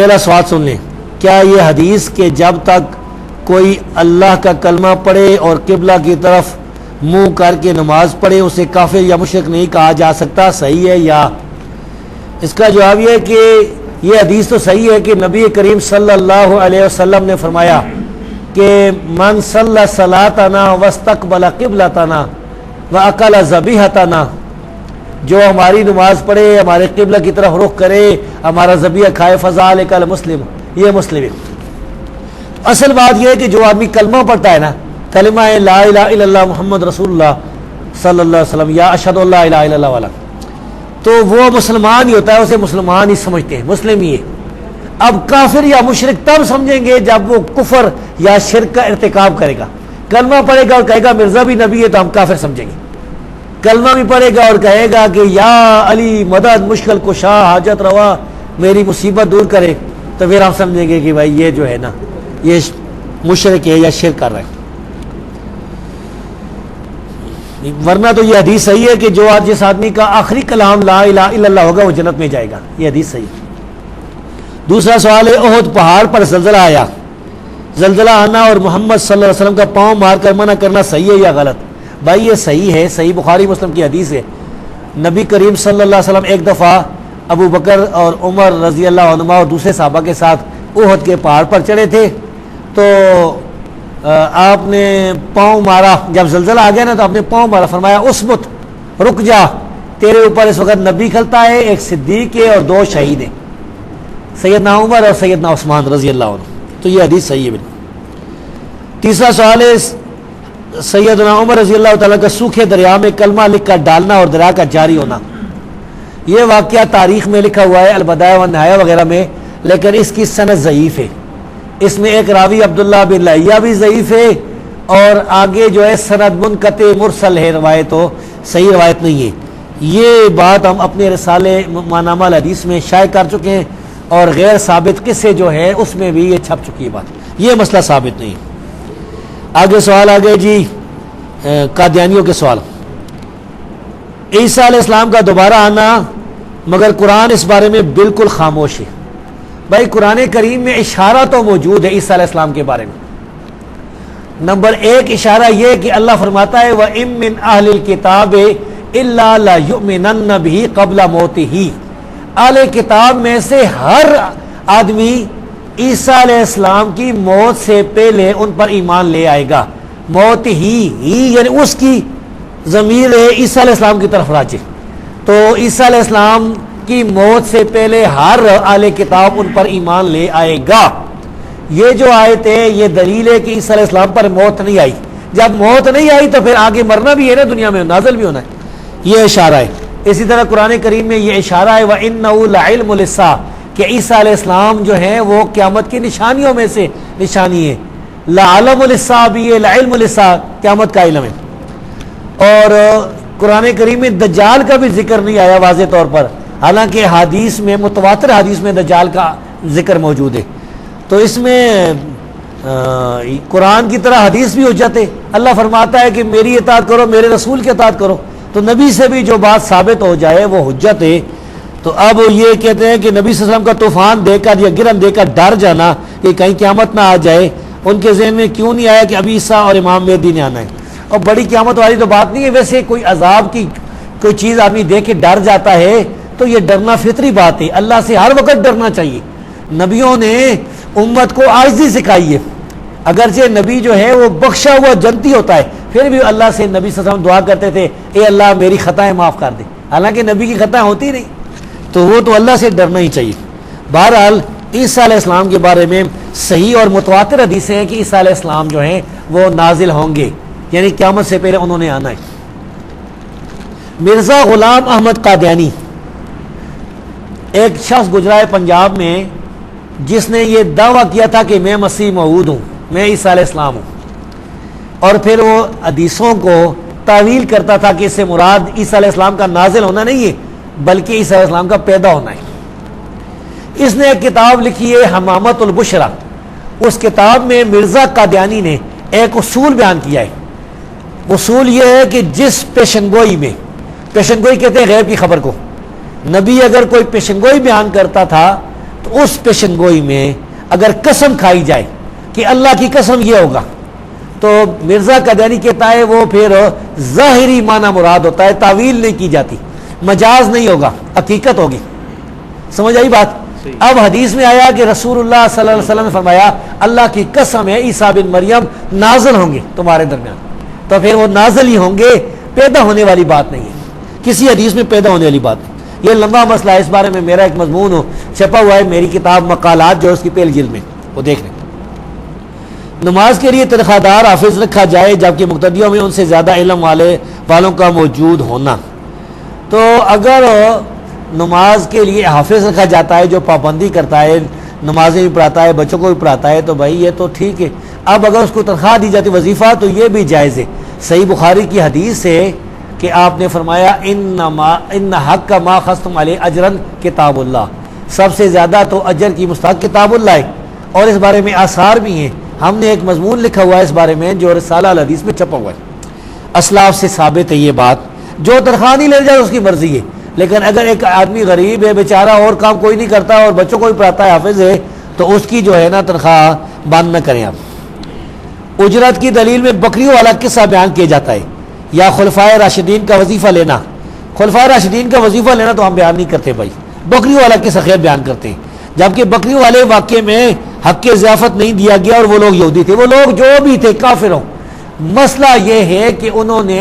پہلا سوال سن لیں، کیا یہ حدیث کہ جب تک کوئی اللہ کا کلمہ پڑھے اور قبلہ کی طرف منہ کر کے نماز پڑھے اسے کافر یا مشرک نہیں کہا جا سکتا، صحیح ہے یا؟ اس کا جواب یہ ہے کہ یہ حدیث تو صحیح ہے کہ نبی کریم صلی اللہ علیہ وسلم نے فرمایا کہ من صلی صلاتنا واستقبل قبلتنا واکل ذبیحتنا، جو ہماری نماز پڑھے، ہمارے قبلہ کی طرف رخ کرے، ہمارا ذبیحہ کھائے، فذلک المسلم، یہ مسلم ہے۔ اصل بات یہ ہے کہ جو آدمی کلمہ پڑھتا ہے نا، کلمہ لا الہ الا اللہ محمد رسول اللہ صلی اللہ علیہ وسلم یا اشہد ان لا الہ الا اللہ والا، تو وہ مسلمان ہی ہوتا ہے، اسے مسلمان ہی سمجھتے ہیں، مسلم ہی ہے۔ اب کافر یا مشرک تب سمجھیں گے جب وہ کفر یا شرک کا ارتکاب کرے گا۔ کلمہ پڑھے گا اور کہے گا مرزا بھی نبی ہے تو ہم کافر سمجھیں گے۔ کلمہ بھی پڑھے گا اور کہے گا کہ یا علی مدد مشکل کشا حاجت روا، میری مصیبت دور کرے، تو پھر ہم سمجھیں گے کہ بھائی یہ جو ہے نا یہ مشرک ہے یا شرک کر رہا ہے۔ ورنہ تو یہ حدیث صحیح ہے کہ جو آج جس آدمی کا آخری کلام لا الہ الا اللہ ہوگا وہ جنت میں جائے گا، یہ حدیث صحیح ہے۔ دوسرا سوال ہے، احد پہاڑ پر زلزلہ آیا، زلزلہ آنا اور محمد صلی اللہ علیہ وسلم کا پاؤں مار کر منع کرنا صحیح ہے یا غلط؟ بھائی یہ صحیح ہے، صحیح بخاری مسلم کی حدیث ہے۔ نبی کریم صلی اللہ علیہ وسلم ایک دفعہ ابو بکر اور عمر رضی اللہ عنہما اور دوسرے صحابہ کے ساتھ احد کے پہاڑ پر چڑھے تھے، تو آپ نے پاؤں مارا، جب زلزلہ آ گیا نا تو آپ نے پاؤں مارا، فرمایا اسبت، رک جا، تیرے اوپر اس وقت نبی کھلتا ہے، ایک صدیق ہے اور 2 شہید ہیں، سیدنا عمر اور سیدنا عثمان رضی اللہ عنہ۔ تو یہ حدیث صحیح ہے بالکل۔ تیسرا سوال ہے، سیدنا عمر رضی اللہ تعالیٰ کا سوکھے دریا میں کلمہ لکھ کر ڈالنا اور دریا کا جاری ہونا، یہ واقعہ تاریخ میں لکھا ہوا ہے، البدایہ والنہایہ وغیرہ میں، لیکن اس کی سند ضعیف ہے۔ اس میں ایک راوی عبداللہ بن لہیہ بھی ضعیف ہے، اور آگے جو ہے سند منقطع مرسل ہے، روایت تو صحیح روایت نہیں ہے۔ یہ بات ہم اپنے رسالے مانامہ الحدیث میں شائع کر چکے ہیں، اور غیر ثابت قصے جو ہے اس میں بھی یہ چھپ چکی ہے بات، یہ مسئلہ ثابت نہیں ہے۔ آگے سوال آگے جی، قادیانیوں کے سوال۔ عیسیٰ علیہ السلام کا دوبارہ آنا، مگر قرآن اس بارے میں بالکل خاموش ہے۔ بھائی قرآن کریم میں اشارہ تو موجود ہے عیسیٰ علیہ السلام کے بارے میں۔ نمبر 1 اشارہ یہ کہ اللہ فرماتا ہے وَإِن مِّنْ أَهْلِ الْكِتَابِ إِلَّا لَيُؤْمِنَنَّ بِهِ قَبْلَ مَوْتِهِ، اہل کتاب میں سے ہر آدمی عیسیٰ علیہ السلام کی موت سے پہلے ان پر ایمان لے آئے گا۔ موت ہی یعنی اس کی ضمیر عیسیٰ علیہ السلام کی طرف راجع، تو عیسیٰ علیہ السلام کی موت سے پہلے ہر اہل کتاب ان پر ایمان لے آئے گا۔ یہ جو آیت ہے یہ دلیل ہے کہ عیسیٰ علیہ السلام پر موت نہیں آئی۔ جب موت نہیں آئی تو پھر آگے مرنا بھی ہے نا، دنیا میں نازل بھی ہونا ہے، یہ اشارہ ہے۔ اسی طرح قرآن کریم میں یہ اشارہ ہے وَإِنَّهُ لَعِلْمٌ لِلسَّاعَةِ، کہ عیسیٰ علیہ السلام جو ہیں وہ قیامت کی نشانیوں میں سے نشانی ہے۔ لَعَلَمُ لِلسَّاعَةِ بھی ہے، لَعِلْمُ لِلسَّاعَةِ قیامت کا علم ہے۔ اور قرآن کریم میں دجال کا بھی ذکر نہیں آیا واضح طور پر، حالانکہ حدیث میں متواتر حدیث میں دجال کا ذکر موجود ہے۔ تو اس میں قرآن کی طرح حدیث بھی حجت ہے۔ اللہ فرماتا ہے کہ میری اطاعت کرو، میرے رسول کی اطاعت کرو، تو نبی سے بھی جو بات ثابت ہو جائے وہ حجت ہے۔ تو اب یہ کہتے ہیں کہ نبی صلی اللہ علیہ وسلم کا طوفان دے کر یا گرن دے کر ڈر جانا کہ کہیں قیامت نہ آ جائے، ان کے ذہن میں کیوں نہیں آیا کہ ابھی عیسیٰ اور امام مہدی نے آنا ہے؟ اور بڑی قیامت والی تو بات نہیں ہے، ویسے کوئی عذاب کی کوئی چیز آدمی دیکھ کے ڈر جاتا ہے تو یہ ڈرنا فطری بات ہے، اللہ سے ہر وقت ڈرنا چاہیے۔ نبیوں نے امت کو عاجزی سکھائی ہے، اگرچہ نبی جو ہے وہ بخشا ہوا جنتی ہوتا ہے، پھر بھی اللہ سے نبی صلی اللہ علیہ وسلم دعا کرتے تھے اے اللہ میری خطائیں معاف کر دے، حالانکہ نبی کی خطائیں ہوتی نہیں، تو وہ تو اللہ سے ڈرنا ہی چاہیے۔ بہرحال عیسیٰ علیہ السلام کے بارے میں صحیح اور متواتر حدیثیں ہیں کہ عیسیٰ علیہ السلام جو ہیں وہ نازل ہوں گے، یعنی قیامت سے پہلے انہوں نے آنا ہے۔ مرزا غلام احمد قادیانی ایک شخص گزرا ہے پنجاب میں جس نے یہ دعویٰ کیا تھا کہ میں مسیح موعود ہوں، میں عیسیٰ علیہ السلام ہوں، اور پھر وہ حدیثوں کو تعویل کرتا تھا کہ اس سے مراد عیسیٰ علیہ السلام کا نازل ہونا نہیں ہے بلکہ عیسیٰ علیہ السلام کا پیدا ہونا ہے۔ اس نے ایک کتاب لکھی ہے حمامت البشرا، اس کتاب میں مرزا قادیانی نے ایک اصول بیان کیا ہے۔ اصول یہ ہے کہ جس پیشنگوئی میں، پیشنگوئی کہتے ہیں غیب کی خبر کو، نبی اگر کوئی پیشنگوئی بیان کرتا تھا تو اس پیشن گوئی میں اگر قسم کھائی جائے کہ اللہ کی قسم یہ ہوگا تو مرزا قادیانی کہتا ہے وہ پھر ظاہری معنی مراد ہوتا ہے، تعویل نہیں کی جاتی، مجاز نہیں ہوگا، حقیقت ہوگی. سمجھ آئی بات؟ اب حدیث میں آیا کہ رسول اللہ صلی اللہ علیہ وسلم نے فرمایا اللہ کی قسم ہے عیسیٰ بن مریم نازل ہوں گے تمہارے درمیان، تو پھر وہ نازل ہی ہوں گے، پیدا ہونے والی بات نہیں ہے، کسی حدیث میں پیدا ہونے والی بات نہیں. یہ لمبا مسئلہ ہے، اس بارے میں میرا ایک مضمون چھپا ہوا ہے میری کتاب مقالات جو اس کی پہلی جلد میں، وہ دیکھ لیں. نماز کے لیے تنخواہ دار حافظ رکھا جائے جبکہ مقتدیوں میں ان سے زیادہ علم والوں کا موجود ہونا. تو اگر نماز کے لیے حافظ رکھا جاتا ہے جو پابندی کرتا ہے، نمازیں بھی پڑھاتا ہے، بچوں کو بھی پڑھاتا ہے، تو بھائی یہ تو ٹھیک ہے. اب اگر اس کو تنخواہ دی جاتی وظیفہ تو یہ بھی جائز ہے. صحیح بخاری کی حدیث ہے کہ آپ نے فرمایا ان حق کا ما خستم علیہ اجرن کتاب اللہ، سب سے زیادہ تو اجر کی مستحق کتاب اللہ ہے. اور اس بارے میں آثار بھی ہیں، ہم نے ایک مضمون لکھا ہوا ہے اس بارے میں جو رسالہ الحدیث میں چھپا ہوا ہے. اسلاف سے ثابت ہے یہ بات. جو تنخواہ نہیں لے جائے اس کی مرضی ہے، لیکن اگر ایک آدمی غریب ہے بیچارہ اور کام کوئی نہیں کرتا اور بچوں کو بھی پڑھاتا ہے، حافظ ہے، تو اس کی جو ہے نا تنخواہ بند نہ کریں آپ. اجرت کی دلیل میں بکریوں والا قصہ بیان کیا جاتا ہے یا خلفائے راشدین کا وظیفہ لینا. خلفائے راشدین کا وظیفہ لینا تو ہم بیان نہیں کرتے بھائی، بکریوں والا قصہ خیر بیان کرتے ہیں. جبکہ بکریوں والے واقعے میں حق ضیافت نہیں دیا گیا اور وہ لوگ یہودی تھے، وہ لوگ جو بھی تھے کافر ہوں. مسئلہ یہ ہے کہ انہوں نے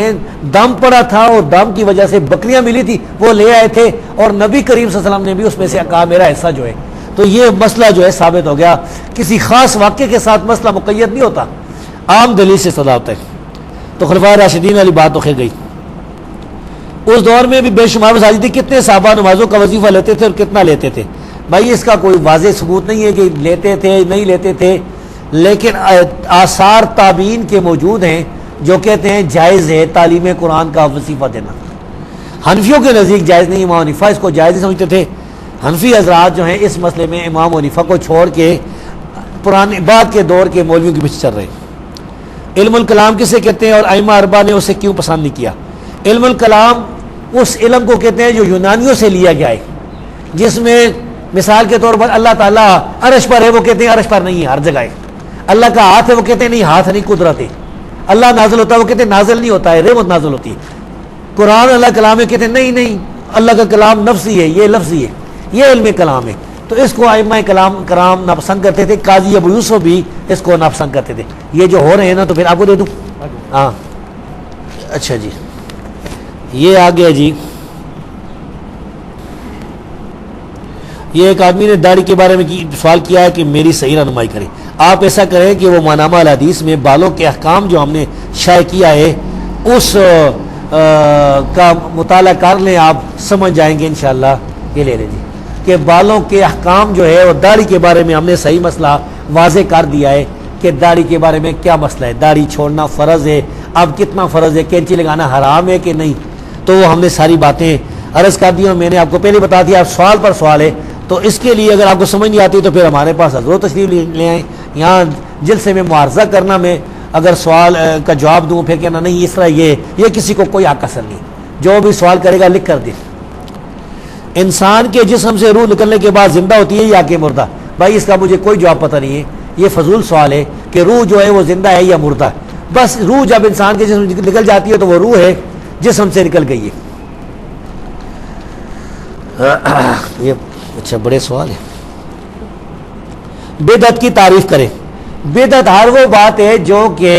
دم پڑا تھا اور دم کی وجہ سے بکریاں ملی تھی، وہ لے آئے تھے اور نبی کریم صلی اللہ علیہ وسلم نے بھی اس میں سے کہا میرا حصہ جو ہے. تو یہ مسئلہ جو ہے ثابت ہو گیا. کسی خاص واقعے کے ساتھ مسئلہ مقید نہیں ہوتا، عام دلیل سے صدا ہوتا ہے. تو خلفائے راشدین والی بات تو خیر گئی. اس دور میں بھی بے شمار مساجد تھے، کتنے صحابہ نمازوں کا وظیفہ لیتے تھے اور کتنا لیتے تھے. بھائی اس کا کوئی واضح ثبوت نہیں ہے کہ لیتے تھے نہیں لیتے تھے، لیکن آثار تابعین کے موجود ہیں جو کہتے ہیں جائز ہے تعلیم قرآن کا وظیفہ دینا. حنفیوں کے نزدیک جائز نہیں، امام حنیفہ اس کو جائز نہیں سمجھتے تھے. حنفی حضرات جو ہیں اس مسئلے میں امام حنیفہ کو چھوڑ کے پرانے بعد کے دور کے مولویوں کے پیچھے چل رہے ہیں. علم الکلام کسے کہتے ہیں اور ائمہ اربعہ نے اسے کیوں پسند نہیں کیا؟ علم الکلام اس علم کو کہتے ہیں جو یونانیوں سے لیا گیا ہے، جس میں مثال کے طور پر اللہ تعالیٰ عرش پر ہے، وہ کہتے ہیں عرش پر نہیں ہے، ہر جگہ ہے. اللہ کا ہاتھ ہے، وہ کہتے ہیں نہیں ہاتھ نہیں، قدرت ہے. اللہ نازل ہوتا ہے، وہ کہتے ہیں نازل نہیں ہوتا ہے، رحمت نازل ہوتی ہے. قرآن اللہ کلام ہے، کہتے ہیں نہیں نہیں اللہ کا کلام نفسی ہے، یہ لفظی ہے، یہ علم کلام ہے. تو اس کو ائمہ کرام ناپسند کرتے تھے. قاضی ابو یوسف بھی اس کو ناپسند کرتے تھے. یہ جو ہو رہے ہیں نا تو پھر آپ کو دے دوں. ہاں اچھا جی، یہ آ گیا جی. یہ ایک آدمی نے داڑھی کے بارے میں سوال کیا ہے کہ میری صحیح رہنمائی کریں. آپ ایسا کریں کہ وہ مانامہ الحدیث میں بالوں کے احکام جو ہم نے شائع کیا ہے اس کا مطالعہ کر لیں، آپ سمجھ جائیں گے انشاءاللہ. یہ لے لیں جی کہ بالوں کے احکام جو ہے اور داڑھی کے بارے میں ہم نے صحیح مسئلہ واضح کر دیا ہے کہ داڑھی کے بارے میں کیا مسئلہ ہے. داڑھی چھوڑنا فرض ہے، اب کتنا فرض ہے، کینچی لگانا حرام ہے کہ نہیں، تو وہ ہم نے ساری باتیں عرض کر دی اور میں نے آپ کو پہلے بتا دیا. آپ سوال پر سوال ہے تو اس کے لیے اگر آپ کو سمجھ نہیں آتی تو پھر ہمارے پاس ضرور تشریف لے آئیں. یہاں جلسے میں معارضہ کرنا میں اگر سوال کا جواب دوں پھر کہنا نہیں اس طرح یہ کسی کو کوئی حق اثر نہیں. جو بھی سوال کرے گا لکھ کر دے. انسان کے جسم سے روح نکلنے کے بعد زندہ ہوتی ہے یا کہ مردہ؟ بھائی اس کا مجھے کوئی جواب پتہ نہیں ہے، یہ فضول سوال ہے کہ روح جو ہے وہ زندہ ہے یا مردہ. بس روح جب انسان کے جسم سے نکل جاتی ہے تو وہ روح ہے، جسم سے نکل گئی ہے. یہ اچھا بڑے سوال ہے. بدعت کی تعریف کریں. بدعت ہر وہ بات ہے جو کہ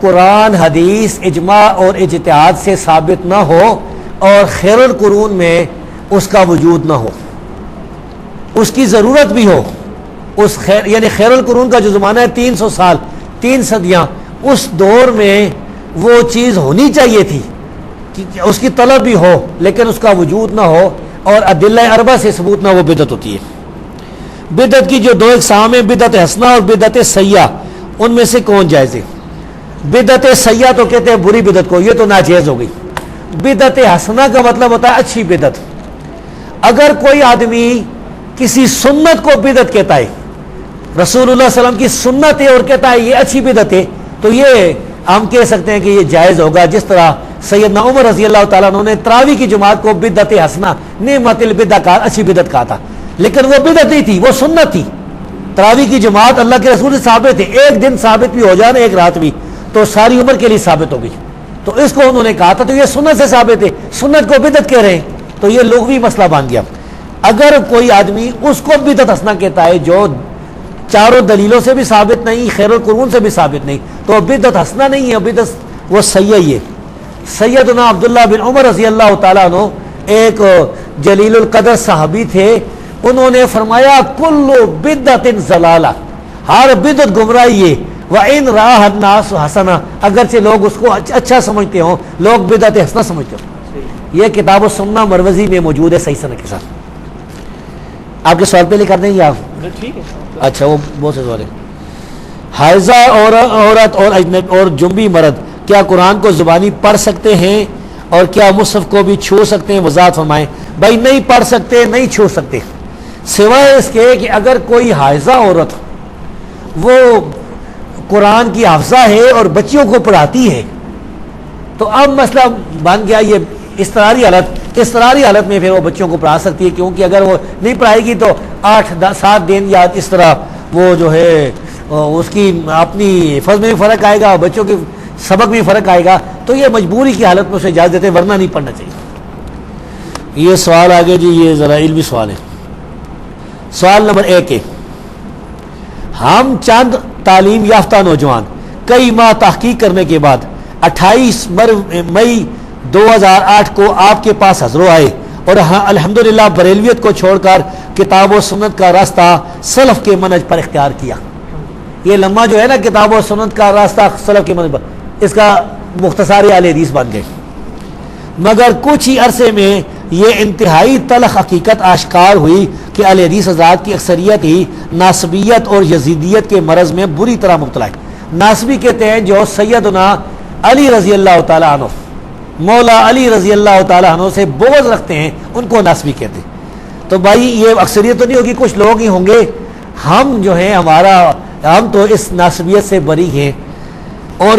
قرآن حدیث اجماع اور اجتہاد سے ثابت نہ ہو اور خیر القرون میں اس کا وجود نہ ہو، اس کی ضرورت بھی ہو. اس خیر یعنی خیر القرون کا جو زمانہ ہے 300 سال 3 صدیاں، اس دور میں وہ چیز ہونی چاہیے تھی کہ اس کی طلب بھی ہو لیکن اس کا وجود نہ ہو اور ادلہ اربع سے ثبوت نہ، وہ بدعت ہوتی ہے. بدعت کی جو 2 اقسام ہیں، بدعت حسنہ اور بدعت سیئہ، ان میں سے کون جائز ہے؟ بدعت سیئہ تو کہتے ہیں بری بدعت کو، یہ تو ناجائز ہو گئی. بدعت حسنہ کا مطلب ہوتا ہے اچھی بدعت. اگر کوئی آدمی کسی سنت کو بدعت کہتا ہے، رسول اللہ صلی اللہ علیہ وسلم کی سنت ہے اور کہتا ہے یہ اچھی بدعت ہے، تو یہ ہم کہہ سکتے ہیں کہ یہ جائز ہوگا. جس طرح سیدنا عمر رضی اللہ تعالیٰ عنہ نے تراویح کی جماعت کو بدعت حسنہ نعمت البدع کا اچھی بدعت کہا تھا. لیکن وہ بدعت نہیں تھی، وہ سنت تھی. تراویح کی جماعت اللہ کے رسول سے ثابت ہے، ایک دن ثابت بھی ہو جانا، ایک رات بھی، تو ساری عمر کے لیے ثابت ہو گئی. تو اس کو انہوں نے کہا تھا تو یہ سنت سے ثابت ہے، سنت کو بدعت کہہ رہے ہیں، تو یہ لغوی مسئلہ بن گیا. اگر کوئی آدمی اس کو بدعت حسنہ کہتا ہے جو چاروں دلیلوں سے بھی ثابت نہیں، خیر القرون سے بھی ثابت نہیں، تو بدعت حسنہ نہیں ہے، بدعت وہ سیئہ ہے. سیدنا عبداللہ بن عمر رضی اللہ تعالیٰ عنہ ایک جلیل القدر صحابی تھے، انہوں نے فرمایا کل بدعت ضلالہ، ہر بدعت گمراہی ہے، وَإِنْ رَآهَا النَّاسُ حَسَنَةً، اگرچہ لوگ اس کو اچھا سمجھتے ہوں، لوگ بدعت حسنہ سمجھتے ہوں. یہ کتاب السنہ مروزی میں موجود ہے صحیح سند کے ساتھ. آپ کے سوال پہ لے کر دیں گے آپ؟ ٹھیک ہے. اچھا وہ بہت سے سوال ہیں. حائضہ عورت اور جنبی مرد کیا قرآن کو زبانی پڑھ سکتے ہیں اور کیا مصحف کو بھی چھو سکتے ہیں؟ وضاحت فرمائیں. بھائی نہیں پڑھ سکتے، نہیں چھو سکتے، سوائے اس کے کہ اگر کوئی حائضہ عورت وہ قرآن کی حافظہ ہے اور بچیوں کو پڑھاتی ہے تو اب مسئلہ بن گیا یہ اضطراری حالت میں پھر وہ بچوں کو پڑھا سکتی ہے، کیونکہ اگر وہ نہیں پڑھائے گی تو 8-7 دن یا اس طرح وہ جو ہے اس کی اپنی حفظ میں بھی فرق آئے گا، بچوں کے سبق میں فرق آئے گا، تو یہ مجبوری کی حالت میں اسے اجازت دیتے، ورنہ نہیں پڑھنا چاہیے. یہ سوال آگے جی، یہ ذرا علمی سوال ہے. سوال نمبر 1 ہے، ہم چند تعلیم یافتہ نوجوان کئی ماہ تحقیق کرنے کے بعد 28 مئی 2008 کو آپ کے پاس حضروں آئے اور الحمدللہ بریلویت کو چھوڑ کر کتاب و سنت کا راستہ سلف کے منہج پر اختیار کیا. یہ لمحہ جو ہے نا کتاب و سنت کا راستہ سلف کے منہج پر، اس کا مختصر اہل حدیث بن گئے. مگر کچھ ہی عرصے میں یہ انتہائی تلخ حقیقت آشکار ہوئی کہ اہل حدیث حضرات کی اکثریت ہی ناسبیت اور یزیدیت کے مرض میں بری طرح مبتلا ہے. ناسبی کہتے ہیں جو سیدنا علی رضی اللہ تعالیٰ عنہ، مولا علی رضی اللہ تعالیٰ عنہ سے بغض رکھتے ہیں، ان کو ناسبی کہتے ہیں. تو بھائی یہ اکثریت تو نہیں ہوگی، کچھ لوگ ہی ہوں گے. ہم جو ہیں ہم تو اس ناسبیت سے بری ہیں. اور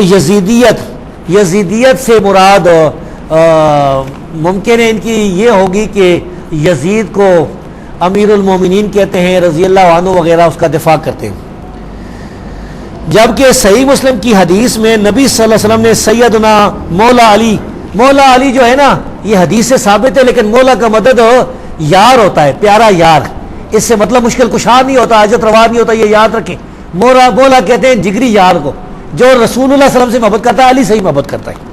یزیدیت سے مراد ممکن ہے ان کی یہ ہوگی کہ یزید کو امیر المومنین کہتے ہیں رضی اللہ عنہ وغیرہ، اس کا دفاع کرتے ہیں. جبکہ صحیح مسلم کی حدیث میں نبی صلی اللہ علیہ وسلم نے سیدنا مولا علی جو ہے نا، یہ حدیث سے ثابت ہے، لیکن مولا کا مدد یار ہوتا ہے، پیارا یار. اس سے مطلب مشکل کشا نہیں ہوتا، حاجت روا نہیں ہوتا، یہ یاد رکھیں. مولا کہتے ہیں جگری یار کو، جو رسول اللہ صلی اللہ علیہ وسلم سے محبت کرتا ہے، علی سے ہی محبت کرتا ہے،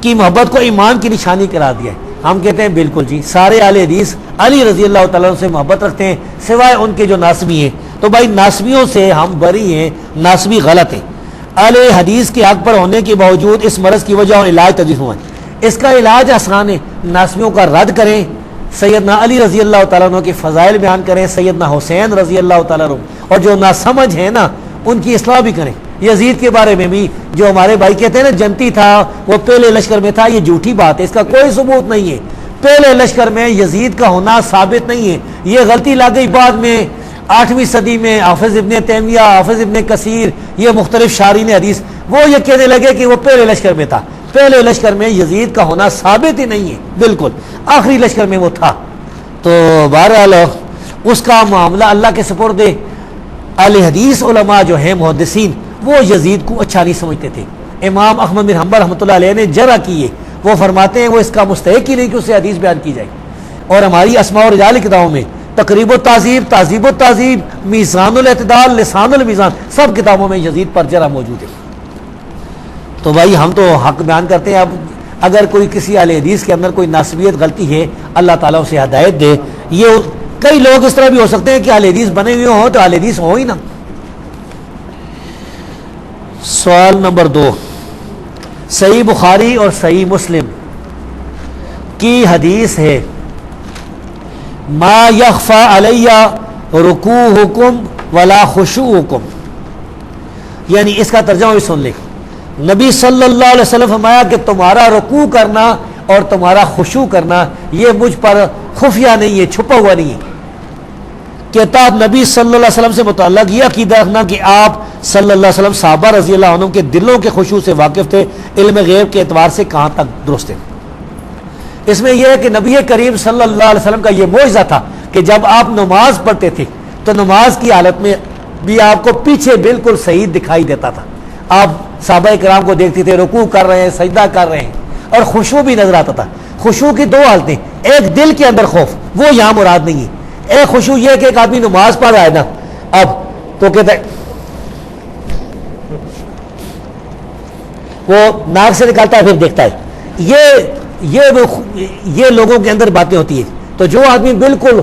کی محبت کو ایمان کی نشانی قرار دیا ہے. ہم کہتے ہیں بالکل جی، سارے اہل حدیث علی رضی اللہ تعالیٰ عنہ سے محبت رکھتے ہیں سوائے ان کے جو ناسبی ہیں. تو بھائی ناسبیوں سے ہم بری ہیں، ناسبی غلط ہیں. اہل حدیث کے حق پر ہونے کے باوجود اس مرض کی وجہ اور علاج تجویز ہوا ہے. اس کا علاج آسان ہے، ناسبیوں کا رد کریں، سیدنا علی رضی اللہ تعالیٰ عنہ کے فضائل بیان کریں، سیدنا حسین رضی اللہ تعالیٰ عنہ، اور جو ناسمجھ ہیں نا ان کی اصلاح بھی کریں. یزید کے بارے میں بھی جو ہمارے بھائی کہتے ہیں نا جنتی تھا، وہ پہلے لشکر میں تھا، یہ جھوٹی بات ہے، اس کا کوئی ثبوت نہیں ہے. پہلے لشکر میں یزید کا ہونا ثابت نہیں ہے، یہ غلطی لا گئی بعد میں 8ویں صدی میں. حافظ ابن تیمیہ، حافظ ابن کثیر، یہ مختلف شارحین حدیث وہ یہ کہنے لگے کہ وہ پہلے لشکر میں تھا. پہلے لشکر میں یزید کا ہونا ثابت ہی نہیں ہے، بالکل آخری لشکر میں وہ تھا. تو بہرحال اس کا معاملہ اللہ کے سپرد ہے. اہل حدیث علماء جو ہیں محدثین، وہ یزید کو اچھا نہیں سمجھتے تھے. امام احمد بن حنبل رحمۃ اللہ علیہ نے جرح کی ہے، وہ فرماتے ہیں وہ اس کا مستحق ہی نہیں کہ اس سے حدیث بیان کی جائے. اور ہماری اسماء و رجال کتابوں میں تقریب و تہذیب، تہذیب و تہذیب، میزان الاعتدال، لسان المیزان، سب کتابوں میں یزید پر جرح موجود ہے. تو بھائی ہم تو حق بیان کرتے ہیں. اب اگر کوئی کسی اہل حدیث کے اندر کوئی ناسبیت غلطی ہے، اللہ تعالیٰ اسے ہدایت دے. یہ کئی لوگ اس طرح بھی ہو سکتے ہیں کہ اہل حدیث بنے ہوئے ہوں تو اہل حدیث ہو ہی نا. سوال نمبر 2، صحیح بخاری اور صحیح مسلم کی حدیث ہے ما یخفی علی رکوعکم ولا خشوعکم، یعنی اس کا ترجمہ بھی سن لیں. نبی صلی اللہ علیہ وسلم فرمایا کہ تمہارا رکوع کرنا اور تمہارا خشوع کرنا یہ مجھ پر خفیہ نہیں ہے، چھپا ہوا نہیں ہے. کہتا نبی صلی اللہ علیہ وسلم سے متعلق یہ عقیدہ رکھنا کہ آپ صلی اللہ علیہ وسلم صحابہ رضی اللہ عنہ کے دلوں کے خشوع سے واقف تھے، علم غیب کے اعتبار سے کہاں تک درست ہے. اس میں یہ ہے کہ نبی کریم صلی اللہ علیہ وسلم کا یہ معجزہ تھا کہ جب آپ نماز پڑھتے تھے تو نماز کی حالت میں بھی آپ کو پیچھے بالکل صحیح دکھائی دیتا تھا. آپ صحابہ کرام کو دیکھتے تھے رکوع کر رہے ہیں, سجدہ کر رہے ہیں, اور خشوع بھی نظر آتا تھا. خشوع کی دو حالتیں, ایک دل کے اندر خوف, وہ یہاں مراد نہیں ہے. ایک خشوع یہ کہ ایک آدمی نماز پڑھ رہا ہے نا, اب تو کہتا ہے وہ ناک سے نکالتا ہے پھر دیکھتا ہے. یہ لوگوں کے اندر باتیں ہوتی ہیں. تو جو آدمی بالکل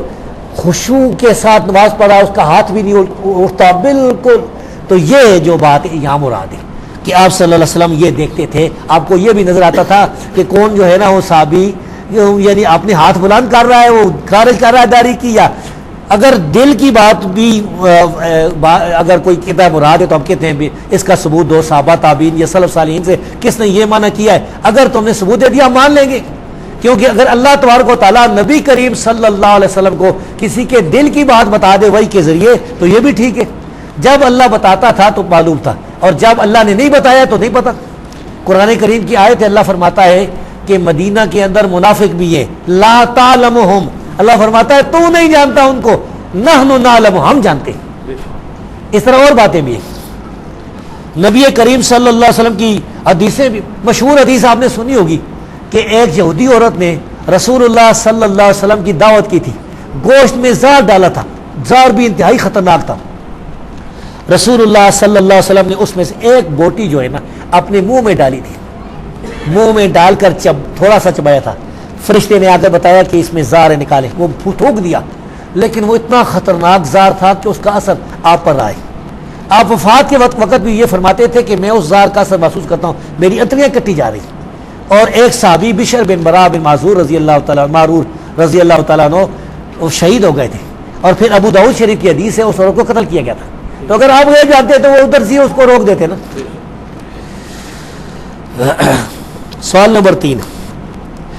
خشوع کے ساتھ نماز پڑھا, اس کا ہاتھ بھی نہیں اٹھتا بالکل, تو یہ جو بات یہاں مراد ہے کہ آپ صلی اللہ علیہ وسلم یہ دیکھتے تھے. آپ کو یہ بھی نظر آتا تھا کہ کون جو ہے نا وہ صحابی یعنی اپنے ہاتھ بلند کر رہا ہے, وہ خارج کر رہا ہے داڑھی کی, یا اگر دل کی بات بھی اگر کوئی کتاب مراد ہے تو ہم کہتے ہیں اس کا ثبوت دو صحابہ تابعین یا سلف صالحین سے کس نے یہ معنی کیا ہے. اگر تم نے ثبوت دے دیا ہم مان لیں گے, کیونکہ اگر اللہ تبارک و تعالیٰ نبی کریم صلی اللہ علیہ وسلم کو کسی کے دل کی بات بتا دے وحی کے ذریعے تو یہ بھی ٹھیک ہے. جب اللہ بتاتا تھا تو معلوم تھا, اور جب اللہ نے نہیں بتایا تو نہیں پتا. قرآن کریم کی آیت اللہ فرماتا ہے کہ مدینہ کے اندر منافق بھی ہیں, لا تعلمہم, اللہ فرماتا ہے تو نہیں جانتا ان کو, نحن نعلم, ہم جانتے ہیں. اس طرح اور باتیں بھی ہیں. نبی کریم صلی اللہ علیہ وسلم کی حدیثیں بھی, مشہور حدیث آپ نے سنی ہوگی کہ ایک یہودی عورت نے رسول اللہ صلی اللہ علیہ وسلم کی دعوت کی تھی, گوشت میں زہر ڈالا تھا, زہر بھی انتہائی خطرناک تھا. رسول اللہ صلی اللہ علیہ وسلم نے اس میں سے ایک بوٹی جو ہے نا اپنے منہ میں ڈالی تھی, منہ میں ڈال کر تھوڑا سا چبایا تھا. فرشتے نے آ کر بتایا کہ اس میں زہر نکالے, وہ تھوک دیا, لیکن وہ اتنا خطرناک زہر تھا کہ اس کا اثر آپ پر آئے. آپ وفات کے وقت بھی یہ فرماتے تھے کہ میں اس زہر کا اثر محسوس کرتا ہوں, میری اتریاں کٹی جا رہی. اور ایک صحابی بشر بن برا بن معذور رضی اللہ تعالیٰ عنہ وہ شہید ہو گئے تھے, اور پھر ابو داؤد شریف کی حدیث ہے اس عورت کو قتل کیا گیا تھا. تو اگر آپ یہ جانتے تو وہ ادھر سے اس کو روک دیتے نا. سوال نمبر 3,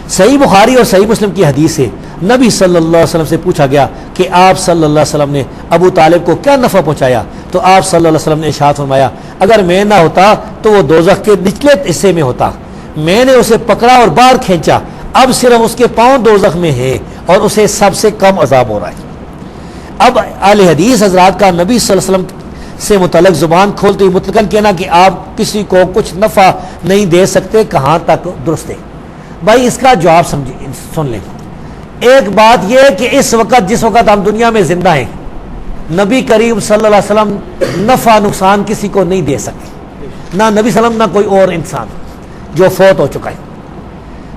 صحیح بخاری اور صحیح مسلم کی حدیث ہے نبی صلی اللہ علیہ وسلم سے پوچھا گیا کہ آپ صلی اللہ علیہ وسلم نے ابو طالب کو کیا نفع پہنچایا, تو آپ صلی اللہ علیہ وسلم نے ارشاد فرمایا اگر میں نہ ہوتا تو وہ دوزخ کے نچلے حصے میں ہوتا, میں نے اسے پکڑا اور باہر کھینچا, اب صرف اس کے پاؤں دوزخ میں ہے اور اسے سب سے کم عذاب ہو رہا ہے. اب اہل حدیث حضرات کا نبی صلی اللہ علیہ وسلم سے متعلق زبان کھولتے ہوئے مطلقاً کہنا کہ آپ کسی کو کچھ نفع نہیں دے سکتے, کہاں تک درست ہے؟ بھائی اس کا جواب سن لیں. ایک بات یہ کہ اس وقت جس وقت ہم دنیا میں زندہ ہیں, نبی کریم صلی اللہ علیہ وسلم نفع نقصان کسی کو نہیں دے سکتے, نہ نبی صلی اللہ علیہ وسلم نہ کوئی اور انسان جو فوت ہو چکا ہے.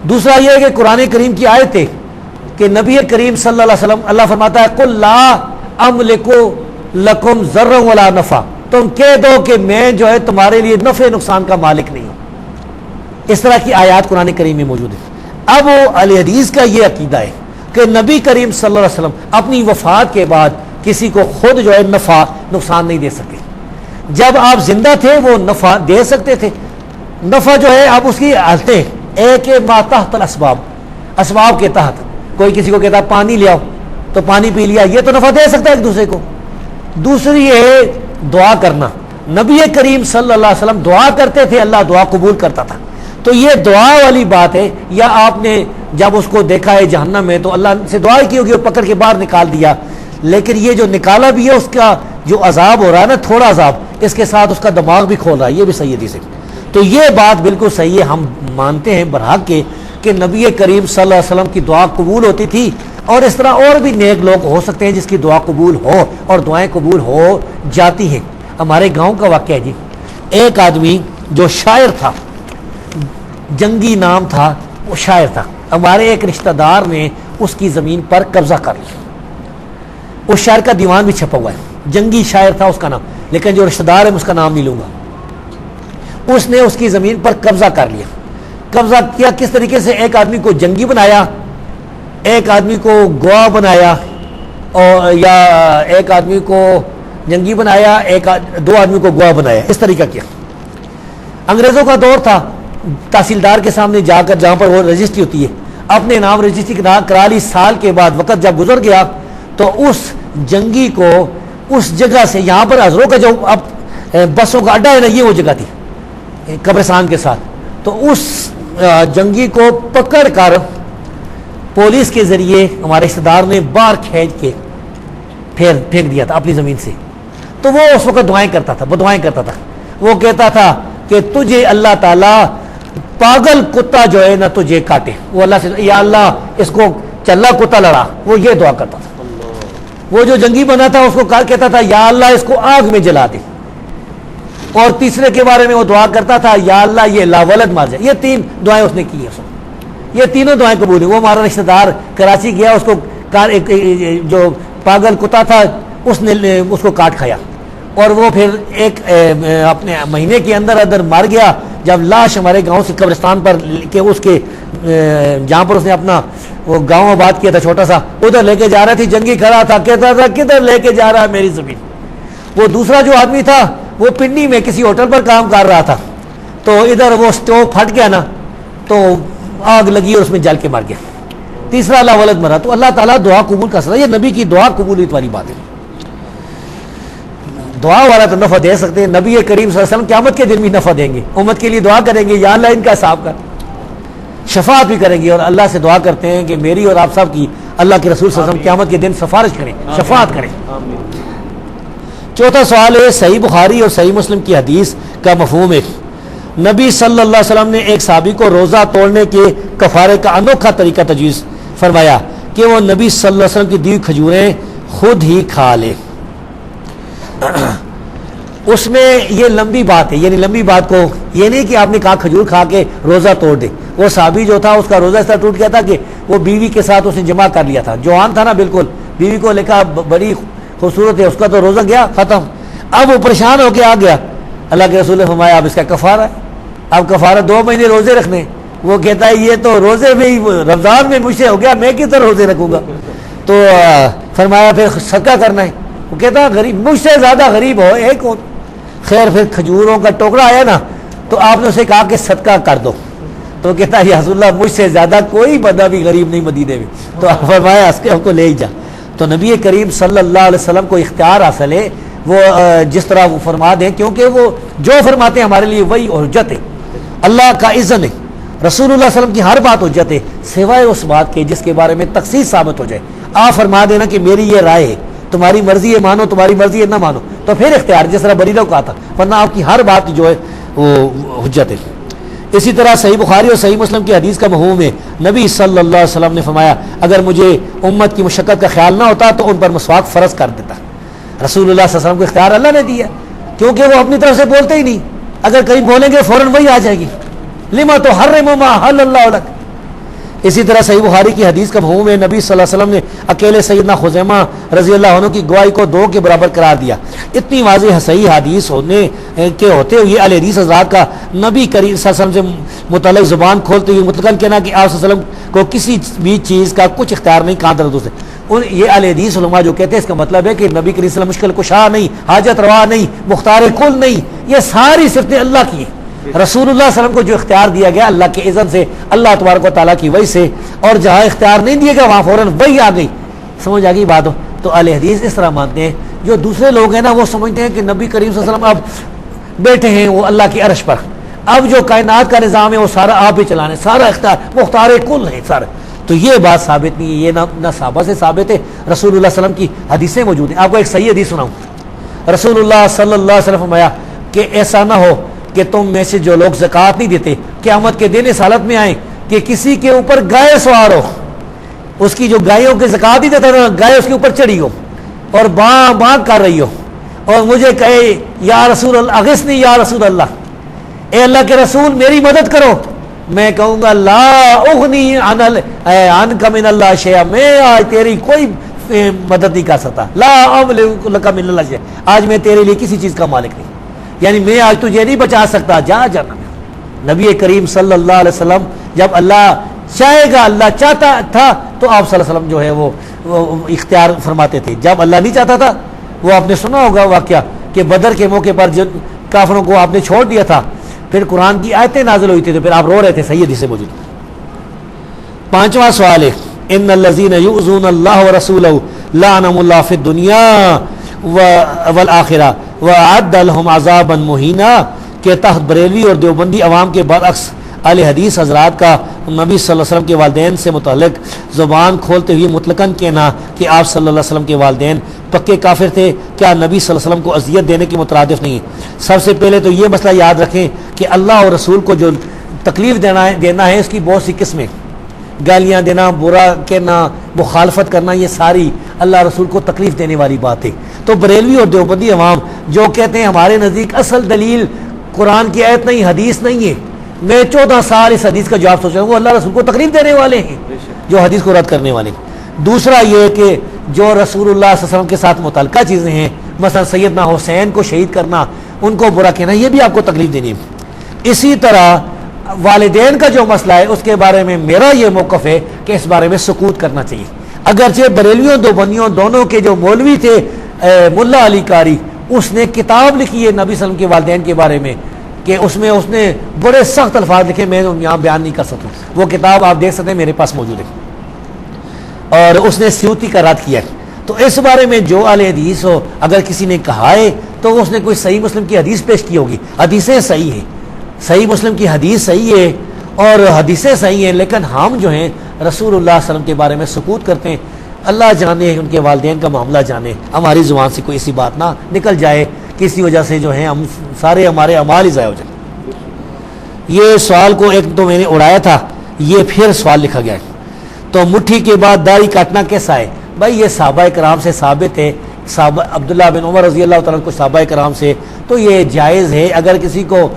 دوسرا یہ ہے کہ قرآن کریم کی آیت ہے کہ نبی کریم صلی اللہ علیہ وسلم, اللہ فرماتا ہے قل لا املک لکم ضرا ولا نفع, تم کہہ دو کہ میں جو ہے تمہارے لیے نفع نقصان کا مالک نہیں ہوں. اس طرح کی آیات قرآن کریم میں موجود ہے. اب اہل حدیث کا یہ عقیدہ ہے کہ نبی کریم صلی اللہ علیہ وسلم اپنی وفات کے بعد کسی کو خود جو ہے نفع نقصان نہیں دے سکتے. جب آپ زندہ تھے وہ نفع دے سکتے تھے. نفع جو ہے آپ اس کی حالتیں, ایک ما تحت الاسباب, اسباب کے تحت, کوئی کسی کو کہتا پانی لے آؤ تو پانی پی لیا, یہ تو نفع دے سکتا ہے ایک دوسرے کو. دوسری ہے دعا کرنا, نبی کریم صلی اللہ علیہ وسلم دعا کرتے تھے, اللہ دعا قبول کرتا تھا. تو یہ دعا والی بات ہے, یا آپ نے جب اس کو دیکھا ہے جہنم میں تو اللہ سے دعا کی ہوگی اور پکڑ کے باہر نکال دیا, لیکن یہ جو نکالا بھی ہے اس کا جو عذاب ہو رہا ہے نا, تھوڑا عذاب, اس کے ساتھ اس کا دماغ بھی کھول رہا ہے, یہ بھی صحیح حدیث ہے. تو یہ بات بالکل صحیح ہے, ہم مانتے ہیں برحق کے کہ نبی کریم صلی اللہ علیہ وسلم کی دعا قبول ہوتی تھی, اور اس طرح اور بھی نیک لوگ ہو سکتے ہیں جس کی دعا قبول ہو اور دعائیں قبول ہو جاتی ہیں. ہمارے گاؤں کا واقعہ ہے جی, ایک آدمی جو شاعر تھا, جنگی نام تھا, وہ شاعر تھا. ہمارے ایک رشتہ دار نے اس کی زمین پر قبضہ کر لیا. اس شاعر کا دیوان بھی چھپا ہوا ہے, جنگی شاعر تھا اس کا نام, لیکن جو رشتہ دار ہے میں اس کا نام نہیں لوں گا. اس نے اس کی زمین پر قبضہ کر لیا. قبضہ کیا کس طریقے سے؟ ایک آدمی کو جنگی بنایا, ایک آدمی کو گواہ بنایا, اور یا ایک آدمی کو جنگی بنایا, دو آدمی کو گواہ بنایا, اس طریقہ کیا. انگریزوں کا دور تھا, تحصیلدار کے سامنے جا کر جہاں پر وہ رجسٹری ہوتی ہے اپنے نام رجسٹری کرا لی. سال کے بعد وقت جب گزر گیا تو اس جنگی کو اس جگہ سے, یہاں پر حضروں کا جو اب بسوں کا اڈا ہے نا, یہ وہ جگہ تھی قبرستان کے ساتھ, تو اس جنگی کو پکڑ کر پولیس کے ذریعے ہمارے رشتہ دار نے باہر کھینچ کے پھینک دیا تھا اپنی زمین سے. تو وہ اس وقت دعائیں کرتا تھا, وہ دعائیں کرتا تھا, وہ کہتا تھا کہ تجھے اللہ تعالیٰ پاگل کتا جو ہے نا تجھے کاٹے. وہ اللہ سے یا اللہ اس کو چلا کتا لڑا, وہ یہ دعا کرتا تھا. وہ جو جنگی بنا تھا اس کو کہتا تھا یا اللہ اس کو آگ میں جلا دے. اور تیسرے کے بارے میں وہ دعا کرتا تھا یا اللہ یہ لاولد مار جائے. یہ 3 دعائیں اس نے کی ہیں. یہ تینوں دعائیں قبول ہیں. وہ ہمارا رشتہ دار کراچی گیا, اس کو جو پاگل کتا تھا اس نے اس کو کاٹ کھایا, اور وہ پھر ایک اپنے مہینے کے اندر مر گیا. جب لاش ہمارے گاؤں سے قبرستان پر کہ اس کے جہاں پر اس نے اپنا وہ گاؤں آباد کیا تھا چھوٹا سا, ادھر لے کے جا رہا تھی. جنگی کھڑا تھا, کہتا تھا کدھر لے کے جا رہا ہے میری زمین. وہ دوسرا جو آدمی تھا وہ پنڈی میں کسی ہوٹل پر کام کر رہا تھا, تو ادھر وہ اسٹوو پھٹ گیا نا, تو آگ لگی اور اس میں جل کے مر گیا. تیسرا اللہ ولد مرا. تو اللہ تعالیٰ دعا قبول کر سکتا ہے. یہ نبی کی دعا قبولیت والی بات ہے. دعا والا تو نفع دے سکتے ہیں. نبی کریم صلی اللہ علیہ وسلم قیامت کے دن بھی نفع دیں گے, امت کے لیے دعا کریں گے یا اللہ ان کا حساب کر, شفاعت بھی کریں گے. اور اللہ سے دعا کرتے ہیں کہ میری اور آپ سب کی اللہ کے رسول صلی اللہ علیہ وسلم قیامت کے دن سفارش کریں, شفاعت کریں. چوتھا سوال ہے صحیح بخاری اور صحیح مسلم کی حدیث کا مفہوم ہے. نبی صلی اللہ علیہ وسلم نے ایک صحابی کو روزہ توڑنے کے کفارے کا انوکھا طریقہ تجویز فرمایا کہ وہ نبی صلی اللہ علیہ وسلم کی دی ہوئی کھجوریں خود ہی کھا لے. اس میں یہ لمبی بات ہے, یعنی لمبی بات کو یہ نہیں کہ آپ نے کہا کھجور کھا کے روزہ توڑ دے. وہ صحابی جو تھا اس کا روزہ اس طرح ٹوٹ گیا تھا کہ وہ بیوی کے ساتھ اس نے جمع کر لیا تھا. جوان تھا نا بالکل, بیوی کو لکھا بڑی خوبصورت ہے, اس کا تو روزہ گیا ختم. اب وہ پریشان ہو کے آ گیا, اللہ کے رسول نے فرمایا اب اس کا کفارہ ہے. اب کفارہ 2 مہینے روزے رکھنے. وہ کہتا ہے یہ تو روزے میں ہی رمضان میں مجھ سے ہو گیا, میں کس طرح روزے رکھوں گا. تو فرمایا پھر صدقہ کرنا ہے. وہ کہتا ہے غریب مجھ سے زیادہ غریب ہو ایک کون. خیر پھر کھجوروں کا ٹوکرا آیا نا, تو آپ نے اسے کہا کہ صدقہ کر دو. تو کہتا ہے یا رسول اللہ مجھ سے زیادہ کوئی بندہ بھی غریب نہیں مدینے میں. تو فرمایا اس کے ہم کو لے ہی جا. تو نبی کریم صلی اللہ علیہ وسلم کو اختیار حاصل ہے, وہ جس طرح وہ فرما دیں, کیونکہ وہ جو فرماتے ہیں ہمارے لیے وہی حجت ہے, اللہ کا اذن ہے. رسول اللہ صلی اللہ علیہ وسلم کی ہر بات حجت ہے سوائے اس بات کے جس کے بارے میں تخصیص ثابت ہو جائے. آپ فرما دینا کہ میری یہ رائے ہے, تمہاری مرضی ہے مانو, تمہاری مرضی ہے نہ مانو, تو پھر اختیار جس طرح بریرہ کو کہا تھا, ورنہ آپ کی ہر بات جو ہے وہ حجت ہے. اسی طرح صحیح بخاری اور صحیح مسلم کی حدیث کا مفہوم ہے نبی صلی اللہ علیہ وسلم نے فرمایا اگر مجھے امت کی مشقت کا خیال نہ ہوتا تو ان پر مسواک فرض کر دیتا. رسول اللہ صلی اللہ علیہ وسلم کو اختیار اللہ نے دیا, کیونکہ وہ اپنی طرف سے بولتے ہی نہیں. اگر کہیں بولیں گے فوراً وہی آ جائے گی, لما تحرم ما حل اللہ لک. اسی طرح صحیح بخاری کی حدیث کا مفہوم ہے نبی صلی اللہ علیہ وسلم نے اکیلے سیدنا خزیمہ رضی اللہ عنہ کی گواہی کو 2 کے برابر قرار دیا. اتنی واضح صحیح حدیث ہونے کے ہوتے ہوئے اہل حدیث حضرات کا نبی کریم صلی اللہ علیہ وسلم سے متعلق زبان کھولتے ہوئے مطلقاً کہنا کہ آپ صلی اللہ علیہ وسلم کو کسی بھی چیز کا کچھ اختیار نہیں, کہاں درد سے. یہ اہل حدیث علماء جو کہتے ہیں اس کا مطلب ہے کہ نبی کریم صلی اللہ علیہ وسلم مشکل کشا نہیں, حاجت روا نہیں, مختار کل نہیں, یہ ساری صفتیں اللہ کی ہیں. رسول اللہ صلی اللہ علیہ وسلم کو جو اختیار دیا گیا اللہ کے اذن سے, اللہ تبارک و تعالیٰ کی وحی سے, اور جہاں اختیار نہیں دیا گیا وہاں فوراً وحی آ گئی. سمجھ آ گئی بات ہو. تو اہل حدیث اس طرح مانتے ہیں. جو دوسرے لوگ ہیں نا وہ سمجھتے ہیں کہ نبی کریم صلی اللہ علیہ وسلم اب بیٹھے ہیں وہ اللہ کی عرش پر, اب جو کائنات کا نظام ہے وہ سارا آپ ہی چلانے, سارا اختیار مختار کل ہے سارا. تو یہ بات ثابت نہیں ہے, یہ نہ صحابہ سے ثابت ہے, رسول اللہ صلی اللہ علیہ وسلم کی حدیثیں موجود ہیں. آپ کو ایک صحیح حدیث سناؤں. رسول اللہ صلی اللہ علیہ وسلم فرمایا کہ ایسا نہ ہو کہ تم میں سے جو لوگ زکوٰۃ نہیں دیتے قیامت کے دن اس حالت میں آئیں کہ کسی کے اوپر گائے سوار ہو, اس کی جو گایوں کی زکوٰۃ نہیں دیتا نا, گائے اس کے اوپر چڑھی ہو اور باں باں کر رہی ہو, اور مجھے کہے یا رسول اللہ اغثنی یا رسول اللہ, اے اللہ کے رسول میری مدد کرو. میں کہوں گا لا اغنی عنک من اللہ شیئا, میں آج تیری کوئی مدد نہیں کر سکتا. لا املک لک من اللہ شیئا, آج میں تیرے لیے کسی چیز کا مالک نہیں, یعنی میں آج تجھے نہیں بچا سکتا, جا جانا. نبی کریم صلی اللہ علیہ وسلم جب اللہ چاہے گا, اللہ چاہتا تھا تو آپ صلی اللہ علیہ وسلم جو ہے وہ اختیار فرماتے تھے. جب اللہ نہیں چاہتا تھا, وہ آپ نے سنا ہوگا واقعہ کہ بدر کے موقع پر جن کافروں کو آپ نے چھوڑ دیا تھا, پھر قرآن کی آیتیں نازل ہوئی تھی تو پھر آپ رو رہے تھے. صحیح حدیث سے موجود. 5واں سوال ہے ان الذین یؤذون اللہ ورسولہ لعنهم اللہ فی الدنیا والآخرہ وأعد لهم عذابا مہینا, کے تحت بریلوی اور دیوبندی عوام کے برعکس اہل حدیث حضرات کا نبی صلی اللہ علیہ وسلم کے والدین سے متعلق زبان کھولتے ہوئے مطلقاً کہنا کہ آپ صلی اللہ علیہ وسلم کے والدین پکے کافر تھے، کیا نبی صلی اللہ علیہ وسلم کو اذیت دینے کے مترادف نہیں ہے؟ سب سے پہلے تو یہ مسئلہ یاد رکھیں کہ اللہ اور رسول کو جو تکلیف دینا ہے اس کی بہت سی قسمیں، گالیاں دینا، برا کہنا، مخالفت کرنا، یہ ساری اللہ رسول کو تکلیف دینے والی بات ہے۔ تو بریلوی اور دیوبندی عوام جو کہتے ہیں ہمارے نزدیک اصل دلیل قرآن کی آیت نہیں، حدیث نہیں ہے، میں 14 سال اس حدیث کا جواب سوچ رہا ہوں، وہ اللہ رسول کو تکلیف دینے والے ہیں جو حدیث کو رد کرنے والے ہیں۔ دوسرا یہ کہ جو رسول اللہ صلی اللہ علیہ وسلم کے ساتھ متعلقہ چیزیں ہیں، مثلا سیدنا حسین کو شہید کرنا، ان کو برا کہنا، یہ بھی آپ کو تکلیف دینی ہے۔ اسی طرح والدین کا جو مسئلہ ہے اس کے بارے میں میرا یہ موقف ہے کہ اس بارے میں سکوت کرنا چاہیے۔ اگرچہ بریلیوں دیوبندیوں دونوں کے جو مولوی تھے ملا علی قاری، اس نے کتاب لکھی ہے نبی صلی اللہ علیہ وسلم کے والدین کے بارے میں کہ اس میں اس نے بڑے سخت الفاظ لکھے، میں یہاں بیان نہیں کر سکتا، وہ کتاب آپ دیکھ سکتے ہیں، میرے پاس موجود ہے، اور اس نے سیوطی کا رد کیا ہے۔ تو اس بارے میں جو اہل حدیث ہو، اگر کسی نے کہا ہے تو اس نے کوئی صحیح مسلم کی حدیث پیش کی ہوگی، حدیثیں صحیح ہیں، صحیح مسلم کی حدیث صحیح ہے اور حدیثیں صحیح ہیں، لیکن ہم جو ہیں رسول اللہ صلی اللہ علیہ وسلم کے بارے میں سکوت کرتے ہیں۔ اللہ جانے ان کے والدین کا معاملہ جانے، ہماری زبان سے کوئی ایسی بات نہ نکل جائے کسی وجہ سے جو ہے ہم سارے ہمارے اعمال ہی ضائع ہو جائیں۔ یہ سوال کو ایک تو میں نے اڑایا تھا، یہ پھر سوال لکھا گیا ہے، تو مٹھی کے بعد داڑھی کاٹنا کیسا ہے؟ بھائی یہ صحابہ کرام سے ثابت ہے، صحابہ عبداللہ بن عمر رضی اللہ تعالیٰ کو صحابہ کرام سے، تو یہ جائز ہے۔ اگر کسی کو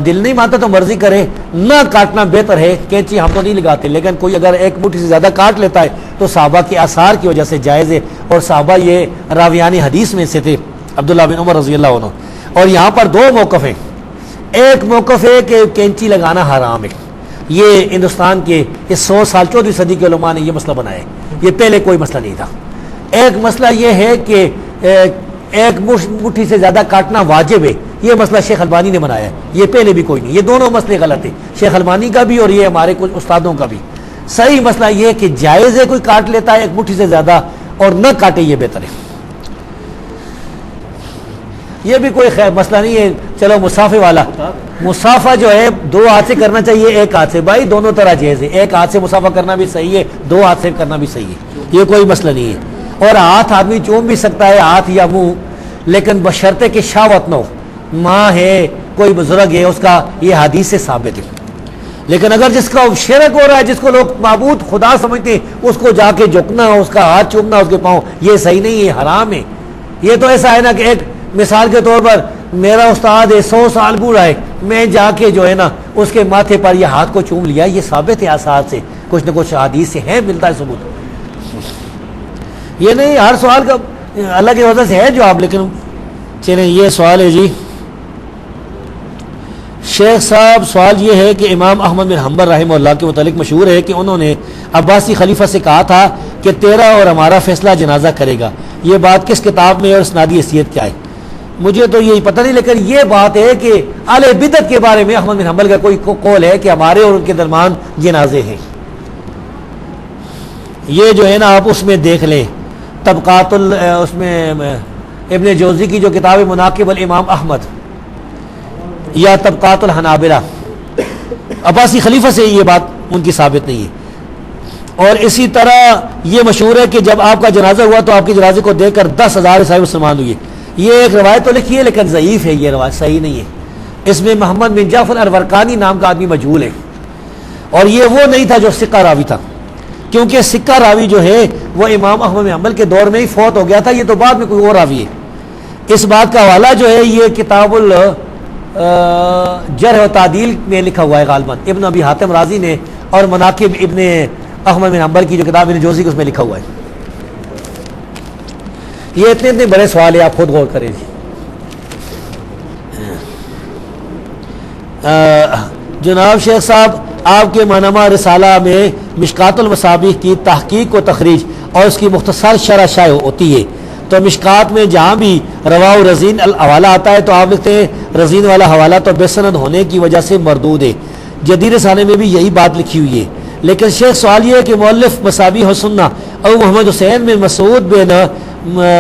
دل نہیں مانتا تو مرضی کرے، نہ کاٹنا بہتر ہے، کینچی ہم تو نہیں لگاتے، لیکن کوئی اگر ایک مٹھی سے زیادہ کاٹ لیتا ہے تو صحابہ کے آثار کی وجہ سے جائز ہے، اور صحابہ یہ راویان حدیث میں سے تھے عبداللہ بن عمر رضی اللہ عنہ۔ اور یہاں پر دو موقف ہیں، ایک موقف ہے کہ کینچی لگانا حرام ہے، یہ ہندوستان کے اس 100 سال 14ویں صدی کے علماء نے یہ مسئلہ بنایا ہے، یہ پہلے کوئی مسئلہ نہیں تھا۔ ایک مسئلہ یہ ہے کہ ایک مٹھی سے زیادہ کاٹنا واجب ہے، یہ مسئلہ شیخ البانی نے بنایا ہے، یہ پہلے بھی کوئی نہیں، یہ دونوں مسئلے غلط ہیں، شیخ البانی کا بھی اور یہ ہمارے کچھ استادوں کا بھی۔ صحیح مسئلہ یہ ہے کہ جائز ہے، کوئی کاٹ لیتا ہے ایک مٹھی سے زیادہ اور نہ کاٹے، یہ بہتر ہے۔ یہ بھی کوئی خیر مسئلہ نہیں ہے۔ چلو مسافے والا، مسافہ جو ہے 2 ہاتھ سے کرنا چاہیے، 1 ہاتھ سے، بھائی دونوں طرح جائز ہے، 1 ہاتھ سے مسافہ کرنا بھی صحیح ہے، 2 ہاتھ سے کرنا بھی صحیح ہے، یہ کوئی مسئلہ نہیں ہے۔ اور ہاتھ آدمی چوم بھی سکتا ہے، ہاتھ یا منہ، لیکن بشرطے کہ شہوت نہ ہو، ماں ہے، کوئی بزرگ ہے، اس کا یہ حدیث سے ثابت ہے۔ لیکن اگر جس کا شرک ہو رہا ہے، جس کو لوگ معبود خدا سمجھتے ہیں، اس کو جا کے جھکنا، اس کا ہاتھ چومنا، اس کے پاؤں، یہ صحیح نہیں ہے، حرام ہے۔ یہ تو ایسا ہے نا کہ ایک مثال کے طور پر میرا استاد ہے 100 سال بوڑھا ہے، میں جا کے جو ہے نا اس کے ماتھے پر یہ ہاتھ کو چوم لیا، یہ ثابت ہے آثار سے، کچھ نہ کچھ حدیث سے ہے، ملتا ہے ثبوت۔ یہ نہیں ہر سوال کا اللہ کی وجہ سے ہے جواب، لیکن چلیں یہ سوال ہے جی شیخ صاحب، سوال یہ ہے کہ امام احمد بن حنبل رحمہ اللہ کے متعلق مشہور ہے کہ انہوں نے عباسی خلیفہ سے کہا تھا کہ تیرا اور ہمارا فیصلہ جنازہ کرے گا، یہ بات کس کتاب میں اور اسنادی حیثیت کیا ہے؟ مجھے تو یہی پتہ نہیں، لیکن یہ بات ہے کہ اہل بدعت کے بارے میں احمد بن حنبل کا کوئی قول ہے کہ ہمارے اور ان کے درمیان جنازے ہیں۔ یہ جو ہے نا آپ اس میں دیکھ لیں، طبقات اس میں ابن جوزی کی جو کتاب مناقب الامام احمد یا طبقات الحنابلہ، عباسی خلیفہ سے یہ بات ان کی ثابت نہیں ہے۔ اور اسی طرح یہ مشہور ہے کہ جب آپ کا جنازہ ہوا تو آپ کے جنازے کو دیکھ کر 10,000 عیسائی مسلمان ہوئے، یہ ایک روایت تو لکھی ہے لیکن ضعیف ہے، یہ روایت صحیح نہیں ہے، اس میں محمد بن جعفر الورقانی نام کا آدمی مجہول ہے، اور یہ وہ نہیں تھا جو سکہ راوی تھا، کیونکہ سکہ راوی جو ہے وہ امام احمد بن حنبل کے دور میں ہی فوت ہو گیا تھا، یہ تو بعد میں کوئی اور راوی ہے۔ اس بات کا حوالہ جو ہے یہ کتاب جرح و تعدیل میں لکھا ہوا ہے غالباً ابن ابی حاتم رازی نے، اور مناقب ابن احمد بن حنبل کی جو کتاب ابن جوزی اس میں لکھا ہوا ہے۔ یہ اتنے بڑے سوال ہے، آپ خود غور کریں جی۔ جناب شیخ صاحب، آپ کے معنامہ رسالہ میں مشکات المصابیح کی تحقیق و تخریج اور اس کی مختصر شرح شائع ہوتی ہے، تو مشکات میں جہاں بھی رواہ رزین حوالہ آتا ہے تو آپ لکھتے ہیں رزین والا حوالہ تو بے سند ہونے کی وجہ سے مردود ہے۔ جدید رسالے میں بھی یہی بات لکھی ہوئی ہے، لیکن شیخ سوال یہ ہے کہ مؤلف مصابیح السنہ ابو محمد حسین بن مسعود بن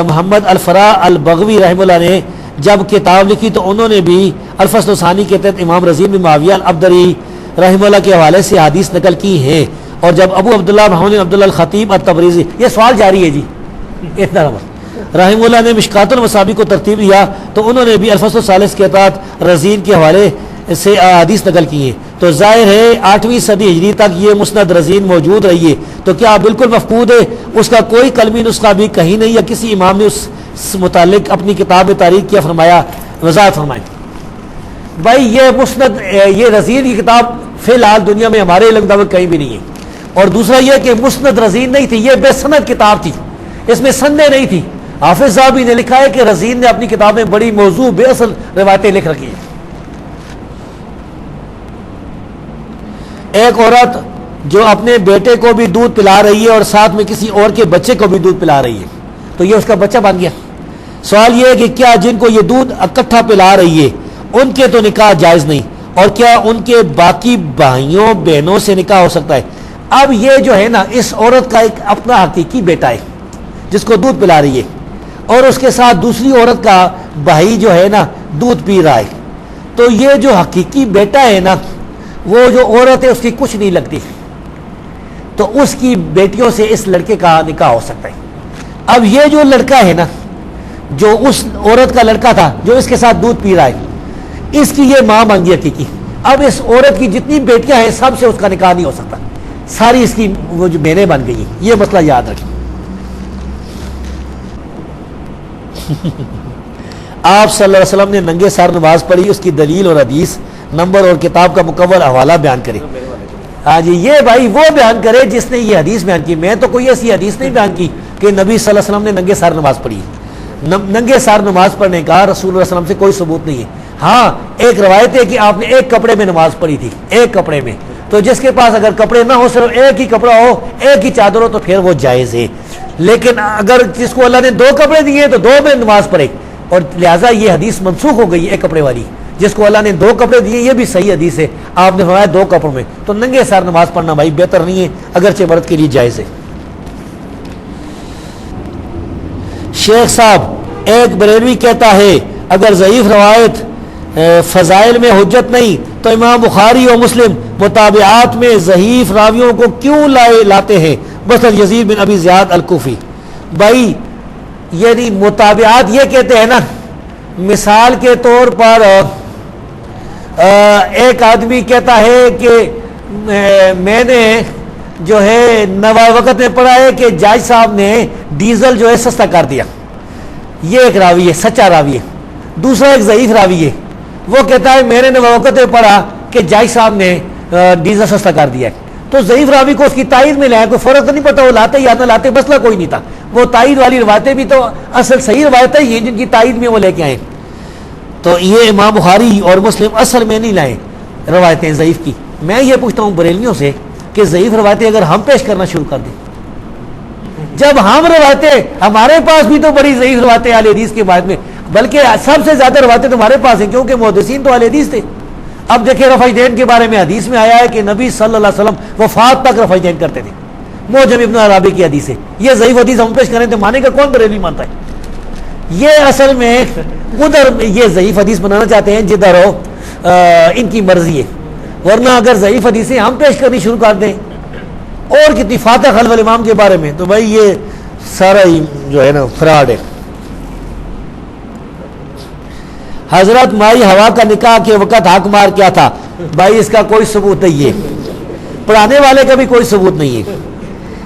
محمد الفراء البغوی رحمہ اللہ نے جب کتاب لکھی تو انہوں نے بھی الفصل الثانی کے تحت امام رزین بن معاویہ الابدری رحمہ اللہ کے حوالے سے حدیث نقل کی ہیں. اور جب ابو عبداللہ محمد عبداللہ الخطیب التبریزی، یہ سوال جاری ہے جی اتنا رحمہ اللہ نے مشکات المصابیح کو ترتیب دیا تو انہوں نے بھی الفصل الثالث کے تحت رزین کے حوالے سے حدیث نقل کی ہے. تو ظاہر ہے 8ویں صدی ہجری تک یہ مسند رزین موجود رہی ہے. تو کیا بالکل مفقود ہے؟ اس کا کوئی قلمی نسخہ بھی کہیں نہیں، یا کسی امام نے اس متعلق اپنی کتاب میں تاریخ کیا فرمایا؟ وضاحت فرمائیں. بھائی یہ مسند، یہ رزین کی کتاب فی الحال دنیا میں ہمارے علم دعوت کہیں بھی نہیں ہے. اور دوسرا یہ کہ مسند رزین نہیں تھی، یہ بے سند کتاب تھی، اس میں سندیں نہیں تھی. حافظ صاحبی نے لکھا ہے کہ رزین نے اپنی کتاب میں بڑی موضوع بے اصل روایتیں لکھ رکھی ہیں. ایک عورت جو اپنے بیٹے کو بھی دودھ پلا رہی ہے اور ساتھ میں کسی اور کے بچے کو بھی دودھ پلا رہی ہے، تو یہ اس کا بچہ بن گیا. سوال یہ ہے کہ کیا جن کو یہ دودھ اکٹھا پلا رہی ہے ان کے تو نکاح جائز نہیں، اور کیا ان کے باقی بھائیوں بہنوں سے نکاح ہو سکتا ہے؟ اب یہ جو ہے نا، اس عورت کا ایک اپنا حقیقی بیٹا ہے جس کو دودھ پلا رہی ہے، اور اس کے ساتھ دوسری عورت کا بھائی جو ہے نا دودھ پی رہا ہے. تو یہ جو حقیقی بیٹا ہے نا، وہ جو عورت ہے اس کی کچھ نہیں لگتی، تو اس کی بیٹیوں سے اس لڑکے کا نکاح ہو سکتا ہے. اب یہ جو لڑکا ہے نا، جو اس عورت کا لڑکا تھا جو اس کے ساتھ دودھ پی رہا ہے، اس کی یہ ماں بن گئی حقیقی. اب اس عورت کی جتنی بیٹیاں ہیں سب سے اس کا نکاح نہیں ہو سکتا، ساری اس کی وہ جو بہنیں بن گئی ہیں. یہ مسئلہ یاد رکھیں. آپ صلی اللہ علیہ وسلم نے ننگے سر نماز پڑھی، اس کی دلیل اور حدیث نمبر اور کتاب کا مکمل حوالہ بیان کرے. ہاں جی، یہ بھائی وہ بیان کرے جس نے یہ حدیث بیان کی. میں تو کوئی ایسی حدیث نہیں بیان کی کہ نبی صلی اللہ علیہ وسلم نے ننگے سر نماز پڑھی. ننگے سر نماز پڑھنے کا رسول اللہ صلی اللہ علیہ وسلم سے کوئی ثبوت نہیں ہے. ہاں ایک روایت ہے کہ آپ نے ایک کپڑے میں نماز پڑھی تھی، ایک کپڑے میں. تو جس کے پاس اگر کپڑے نہ ہو، صرف ایک ہی کپڑا ہو، ایک ہی چادر ہو، تو پھر وہ جائز ہے. لیکن اگر جس کو اللہ نے 2 کپڑے دیے تو 2 میں نماز پڑھے، اور لہٰذا یہ حدیث منسوخ ہو گئی ایک کپڑے والی. جس کو اللہ نے 2 کپڑے دیے، یہ بھی صحیح حدیث ہے، آپ نے فرمایا 2 کپڑوں میں. تو ننگے سر نماز پڑھنا بھائی بہتر نہیں ہے، اگرچہ مرد کے لیے جائز ہے. شیخ صاحب، ایک بریلوی کہتا ہے اگر ضعیف روایت فضائل میں حجت نہیں تو امام بخاری اور مسلم متابعات میں ضعیف راویوں کو کیوں لاتے ہیں؟ مثلا یزید بن ابی زیاد الکوفی. بھائی یعنی متابعات یہ کہتے ہیں نا، مثال کے طور پر ایک آدمی کہتا ہے کہ میں نے جو ہے نواب وقت میں پڑھا ہے کہ جاج صاحب نے ڈیزل جو ہے سستا کر دیا. یہ ایک راوی ہے، سچا راوی ہے. دوسرا ایک ضعیف راوی ہے، وہ کہتا ہے میں نے نواب وقت میں پڑھا کہ جاج صاحب نے ڈیزل سستا کر دیا ہے. تو ضعیف راوی کو اس کی تائید میں لایا، کوئی فرق تو نہیں پڑتا وہ لاتے یا نہ لاتے، مسئلہ کوئی نہیں تھا. وہ تائید والی روایتیں بھی تو اصل صحیح روایتیں ہی ہیں جن کی تائید میں وہ لے کے آئے. تو یہ امام بخاری اور مسلم اصل میں نہیں لائے روایتیں ضعیف کی. میں یہ پوچھتا ہوں بریلویوں سے کہ ضعیف روایتیں اگر ہم پیش کرنا شروع کر دیں، جب ہم روایتیں، ہمارے پاس بھی تو بڑی ضعیف روایتیں اہل حدیث کے بعد میں، بلکہ سب سے زیادہ روایتیں تمہارے پاس ہیں کیونکہ محدثین تو اہل حدیث تھے. اب دیکھیں رفع دین کے بارے میں حدیث میں آیا ہے کہ نبی صلی اللہ علیہ وسلم وفات تک رفع دین کرتے تھے. معجم ابن عربی کی حدیث ہے. یہ ضعیف حدیث ہم پیش کریں تو مانے کا کون بریلوی مانتا ہے؟ یہ اصل میں ادھر یہ ضعیف حدیث بنانا چاہتے ہیں جدھر ہو ان کی مرضی ہے. ورنہ اگر ضعیف حدیثیں ہم پیش کرنی شروع کر دیں اور کتنی فاتح خلف الامام کے بارے میں، تو بھائی یہ سارا ہی جو ہے نا فراڈ ہے. حضرت مائی ہوا کا نکاح کے وقت حق مار کیا تھا؟ بھائی اس کا کوئی ثبوت نہیں ہے، پڑھانے والے کا بھی کوئی ثبوت نہیں ہے.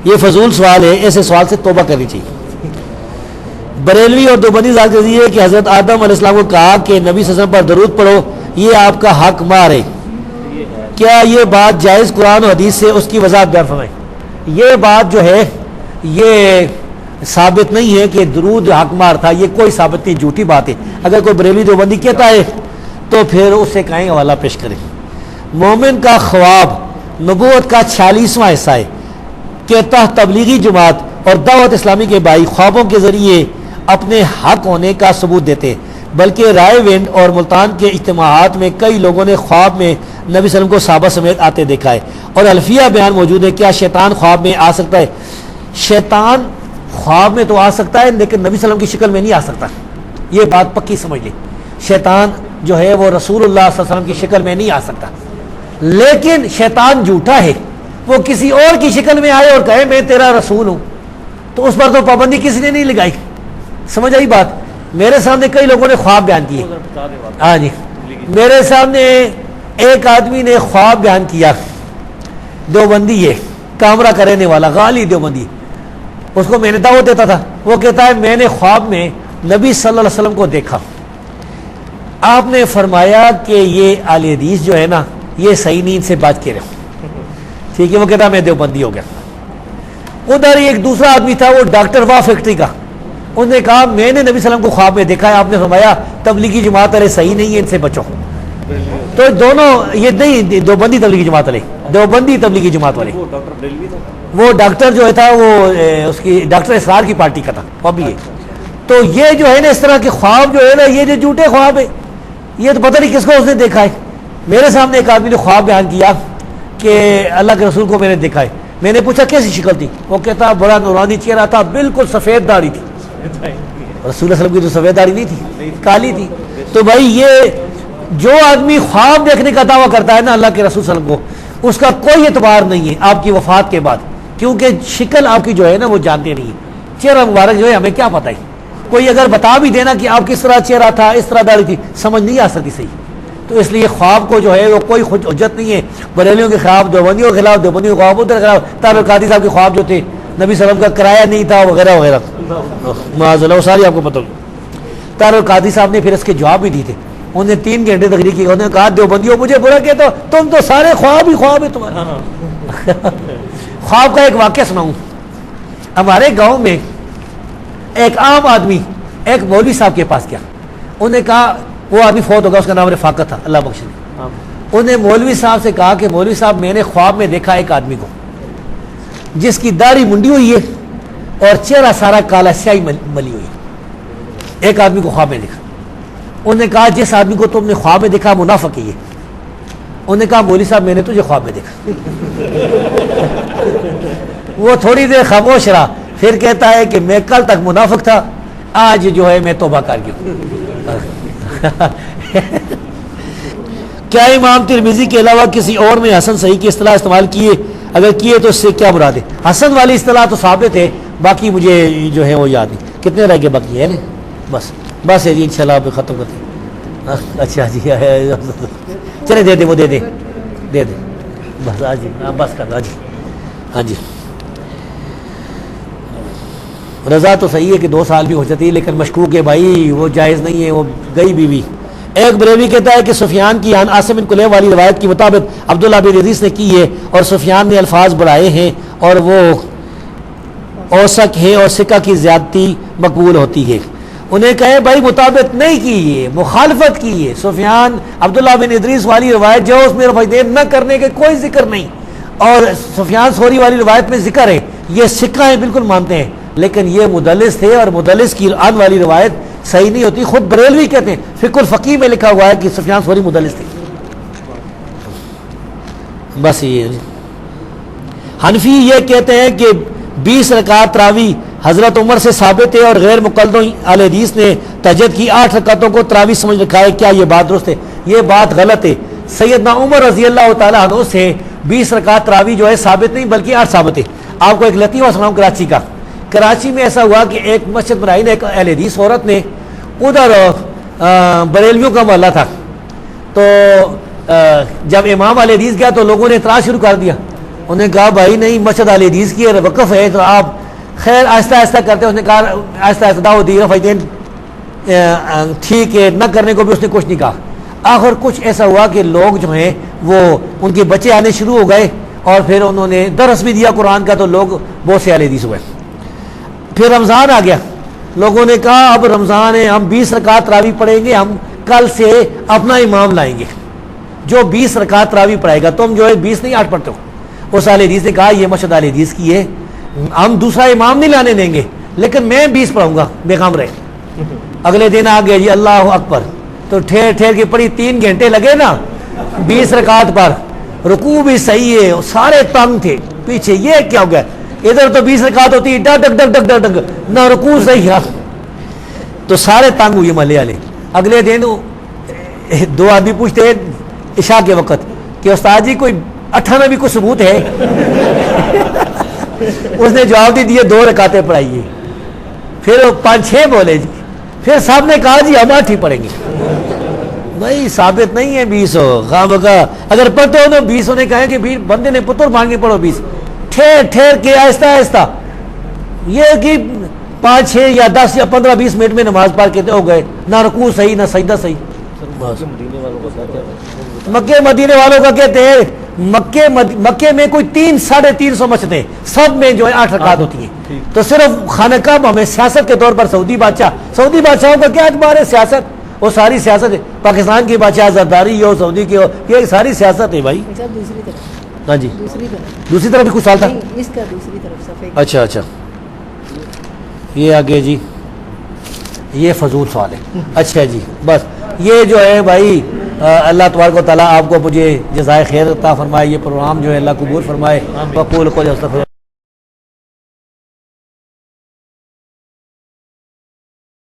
یہ فضول سوال ہے، ایسے سوال سے توبہ کرنی چاہیے. بریلوی اور دیوبندی ذات کے ذریعے کہ حضرت آدم علیہ السلام کو کہا کہ نبی صلی اللہ علیہ وسلم پر درود پڑھو، یہ آپ کا حق مار ہے. کیا یہ بات جائز قرآن و حدیث سے؟ اس کی وضاحت بیان فرمائیں. یہ بات جو ہے یہ ثابت نہیں ہے کہ درود حق مار تھا، یہ کوئی ثابت نہیں، جھوٹی بات ہے. اگر کوئی بریلوی دیوبندی کہتا ہے تو پھر اس سے کہیں حوالہ پیش کریں. مومن کا خواب نبوت کا 46واں حصہ ہے. کہتا تبلیغی جماعت اور دعوت اسلامی کے بھائی خوابوں کے ذریعے اپنے حق ہونے کا ثبوت دیتے ہیں، بلکہ رائے ونڈ اور ملتان کے اجتماعات میں کئی لوگوں نے خواب میں نبی صلی اللہ علیہ وسلم کو صحابہ سمیت آتے دیکھا ہے. اور الفیہ بیان موجود ہے. کیا شیطان خواب میں آ سکتا ہے؟ شیطان خواب میں تو آ سکتا ہے لیکن نبی صلی اللہ علیہ وسلم کی شکل میں نہیں آ سکتا. یہ بات پکی سمجھ لیں. شیطان جو ہے وہ رسول اللہ صلی اللہ علیہ وسلم کی شکل میں نہیں آ سکتا. لیکن شیطان جھوٹا ہے، وہ کسی اور کی شکل میں آئے اور کہے میں تیرا رسول ہوں، تو اس پر تو پابندی کسی نے نہیں لگائی. سمجھ آئی بات؟ میرے سامنے کئی لوگوں نے خواب بیان کیے. ہاں جی، میرے سامنے ایک آدمی نے خواب بیان کیا، دیوبندی ہے، کامرہ کرنے والا، غالی دیوبندی. اس کو میں نے دعوت دیتا تھا. وہ کہتا ہے میں نے خواب میں نبی صلی اللہ علیہ وسلم کو دیکھا، آپ نے فرمایا کہ یہ اہل حدیث جو ہے نا یہ صحیح نیند سے بات کر رہے ہو. ٹھیک ہے، وہ کہتا ہے میں دیوبندی ہو گیا. ادھر ایک دوسرا آدمی تھا، وہ ڈاکٹر وا فیکٹری کا. انہوں نے کہا میں نے نبی صلی اللہ علیہ وسلم کو خواب میں دیکھا ہے، آپ نے فرمایا تبلیغی جماعت والے صحیح نہیں ہے، ان سے بچو. تو دونوں یہ نہیں دیوبندی تبلیغی جماعت والے، دیوبندی تبلیغی جماعت والے. وہ ڈاکٹر جو تھا وہ اس کی ڈاکٹر اسرار کی پارٹی کا تھا، وہ بھی ہے. تو یہ جو ہے نا اس طرح کے خواب جو ہے نا یہ جو جھوٹے خواب ہے، یہ تو پتہ نہیں کس کو اس نے دیکھا ہے. میرے سامنے ایک آدمی نے خواب بیان کیا کہ اللہ کے رسول کو میں نے دیکھا ہے. میں نے پوچھا کیسی شکل تھی؟ وہ کہتا بڑا نورانی چہرہ تھا، بالکل سفید داڑھی تھی. رسول اللہ صلی اللہ علیہ وسلم کی تو سفید داڑھی نہیں تھی، کالی تھی. تو بھائی یہ جو آدمی خواب دیکھنے کا دعویٰ کرتا ہے نا اللہ کے رسول صلی اللہ علیہ وسلم کو، اس کا کوئی اعتبار نہیں ہے آپ کی وفات کے بعد، کیونکہ شکل آپ کی جو ہے نا وہ جانتے نہیں ہیں. چہرہ مبارک جو ہے ہمیں کیا پتہ ہے. کوئی اگر بتا بھی دینا کہ آپ کس طرح چہرہ تھا، اس طرح داڑھی تھی، سمجھ نہیں آ سکتی صحیح. تو اس لیے خواب کو جو ہے وہ کوئی حجت نہیں ہے. بریلیوں کے خلاف، دیوبندیوں کے خلاف، دیوبندیوں کے خواب ادھر خلاف. طاہر القادری صاحب کے خواب جو تھے نبی صلی اللہ علیہ وسلم کا کرایہ نہیں تھا وغیرہ وغیرہ، معاذ اللہ، وہ ساری آپ کو پتہ. طاہر القادری صاحب نے پھر اس کے جواب بھی دیے تھے. انہوں نے 3 گھنٹے تقریر کی. انہوں نے کہا دیوبندیوں مجھے برا کہتے ہو، تم تو سارے خواب ہی خواب ہے تمہارے. خواب کا ایک واقعہ سناؤں. ہمارے گاؤں میں ایک عام آدمی ایک مولوی صاحب کے پاس گیا. انہوں نے کہا، وہ آدمی فوت ہوگا، اس کا نام رفاقت تھا، اللہ بخش. انہوں نے مولوی صاحب سے کہا کہ مولوی صاحب میں نے خواب میں دیکھا ایک آدمی کو جس کی داڑھی منڈی ہوئی ہے اور چہرہ سارا کالا سیاہی ملی ہوئی ہے. ایک آدمی کو خواب میں دیکھا. انہوں نے کہا جس آدمی کو تم نے خواب میں دیکھا منافق ہی ہے. انہوں نے کہا مولوی صاحب میں نے تجھے خواب میں دیکھا. وہ تھوڑی دیر خاموش رہا، پھر کہتا ہے کہ میں کل تک منافق تھا، آج جو ہے میں توبہ کر گیا. کیا امام ترمذی کے علاوہ کسی اور نے حسن صحیح کی اصطلاح استعمال کیے؟ اگر کیے تو اس سے کیا مراد ہے؟ حسن والی اصطلاح تو ثابت ہے، باقی مجھے جو ہے وہ یاد نہیں. کتنے رہ گئے باقی ہے نا؟ بس ہے جی، انشاءاللہ آپ ختم کرتے ہیں. اچھا جی، چلے دے دے، وہ دے دے بس. ہاں جی، بس کر دو جی. ہاں جی، رضا تو صحیح ہے کہ 2 سال بھی ہو جاتی ہے، لیکن مشکوک ہے بھائی، وہ جائز نہیں ہے، وہ گئی بیوی. ایک بریلوی کہتا ہے کہ سفیان کی عن عاصم بن کلیب والی روایت کے مطابق عبداللہ بن ادریس نے کی ہے اور سفیان نے الفاظ بڑھائے ہیں اور وہ اوسق ہے اور سکہ کی زیادتی مقبول ہوتی ہے. انہیں کہے بھائی مطابق نہیں کی ہے، مخالفت کی ہے. سفیان عبداللہ بن ادریس والی روایت جو اس میں رفعین نہ کرنے کے کوئی ذکر نہیں، اور سفیان ثوری والی روایت میں ذکر ہے. یہ سکہ ہے، بالکل مانتے ہیں، لیکن یہ مدلس تھے اور مدلس کی عن والی روایت صحیح نہیں ہوتی. خود بریلوی کہتے ہیں، فقہ الفقیہ میں لکھا ہوا ہے کہ سفیان ثوری مدلس تھے. بس یہ حنفی یہ کہتے ہیں کہ 20 رکعت تراویح حضرت عمر سے ثابت ہے اور غیر مقلدوں اہل حدیث نے تہجد کی 8 رکعتوں کو تراویح سمجھ رکھا ہے. کیا یہ بات درست ہے؟ یہ بات غلط ہے. سیدنا عمر رضی اللہ تعالیٰ عنہ سے 20 رکعت تراویح جو ہے ثابت نہیں بلکہ 8 ثابت ہے. آپ کو ایک لطیفہ سناؤں کراچی کا. کراچی میں ایسا ہوا کہ ایک مسجد بنائی نے ایک اہل حدیث عورت نے، ادھر بریلویوں کا محلہ تھا. تو جب امام اہل حدیث گیا تو لوگوں نے اعتراض شروع کر دیا. انہوں نے کہا بھائی نہیں، مسجد اہل حدیث کی وقف ہے تو آپ خیر آہستہ آہستہ کرتے. اس نے کہا آہستہ آہستہ دعوت دی رفعین ٹھیک ہے، نہ کرنے کو بھی اس نے کچھ نہیں کہا. آخر کچھ ایسا ہوا کہ لوگ جو ہیں وہ ان کے بچے آنے شروع ہو گئے اور پھر انہوں نے درس بھی دیا قرآن کا، تو لوگ بہت سے اہل حدیث ہوئے. پھر رمضان آ گیا. لوگوں نے کہا اب رمضان ہے، ہم 20 رکعت تراویح پڑھیں گے، ہم کل سے اپنا امام لائیں گے جو 20 رکعت تراویح پڑھائے گا. تم جو ہے 20 نہیں 8 پڑھتے ہو. اس اہل حدیث نے کہا یہ مسجد اہل حدیث کی ہے، ہم دوسرا امام نہیں لانے دیں گے، لیکن میں 20 پڑھوں گا، بے کام رہے. اگلے دن آ گیا جی اللہ اکبر، تو ٹھہر ٹھہر کے پڑھی. 3 گھنٹے لگے نا 20 رکعت پر. رکوع بھی صحیح ہے، سارے تنگ تھے پیچھے. یہ کیا ہو گیا؟ ادھر تو 20 رکعت ہوتی ہے ڈک ڈک ڈک ڈک ڈک ڈک، نہ رکوع صحیح ہے، تو سارے تنگ ہوئے محلے والے. اگلے دن 2 آدمی پوچھتے ہیں عشاء کے وقت کہ استاد جی کوئی 98 کو ثبوت ہے؟ اس نے جواب دیے 2 رکعتیں پڑھائیے. پھر 5-6 بولے جی. پھر صاحب نے کہا جی ہم 8 ہی پڑھیں گے. بھائی ثابت نہیں ہے 20 ہو خام کا. اگر پڑھتے ہو تو 20 نے کہا کہ بندے نے پتر مان کے پڑھو 20. ٹھہر کے آہستہ آہستہ. یہ کہ 5-6 یا 10 یا 15-20 منٹ میں نماز پڑھ کے ہو گئے, نہ رکوع صحیح نہ سجدہ صحیح. مکے مدینے والوں کا کہتے ہیں مکے میں کوئی 300-350 مسجدیں, سب میں جو ہے 8 رکعت ہوتی ہیں. تو صرف خانہ کعبہ میں سیاست کے طور پر سعودی بادشاہوں کا کیا اعتبار ہے؟ سیاست, وہ ساری سیاست ہے. پاکستان کی بادشاہ زرداری ہو, سعودی کی ہو, یہ ساری سیاست ہے بھائی. دوسری طرف, ہاں جی دوسری طرف بھی کچھ سال تھا. اس کا دوسری طرف صفحے. اچھا یہ آگے جی, یہ فضول سوال ہے. اچھا جی بس یہ جو ہے بھائی اللہ تبارک و تعالیٰ آپ کو مجھے جزائے خیر عطا فرمائے. یہ پروگرام جو ہے اللہ قبول فرمائے. وقول قولی استغفر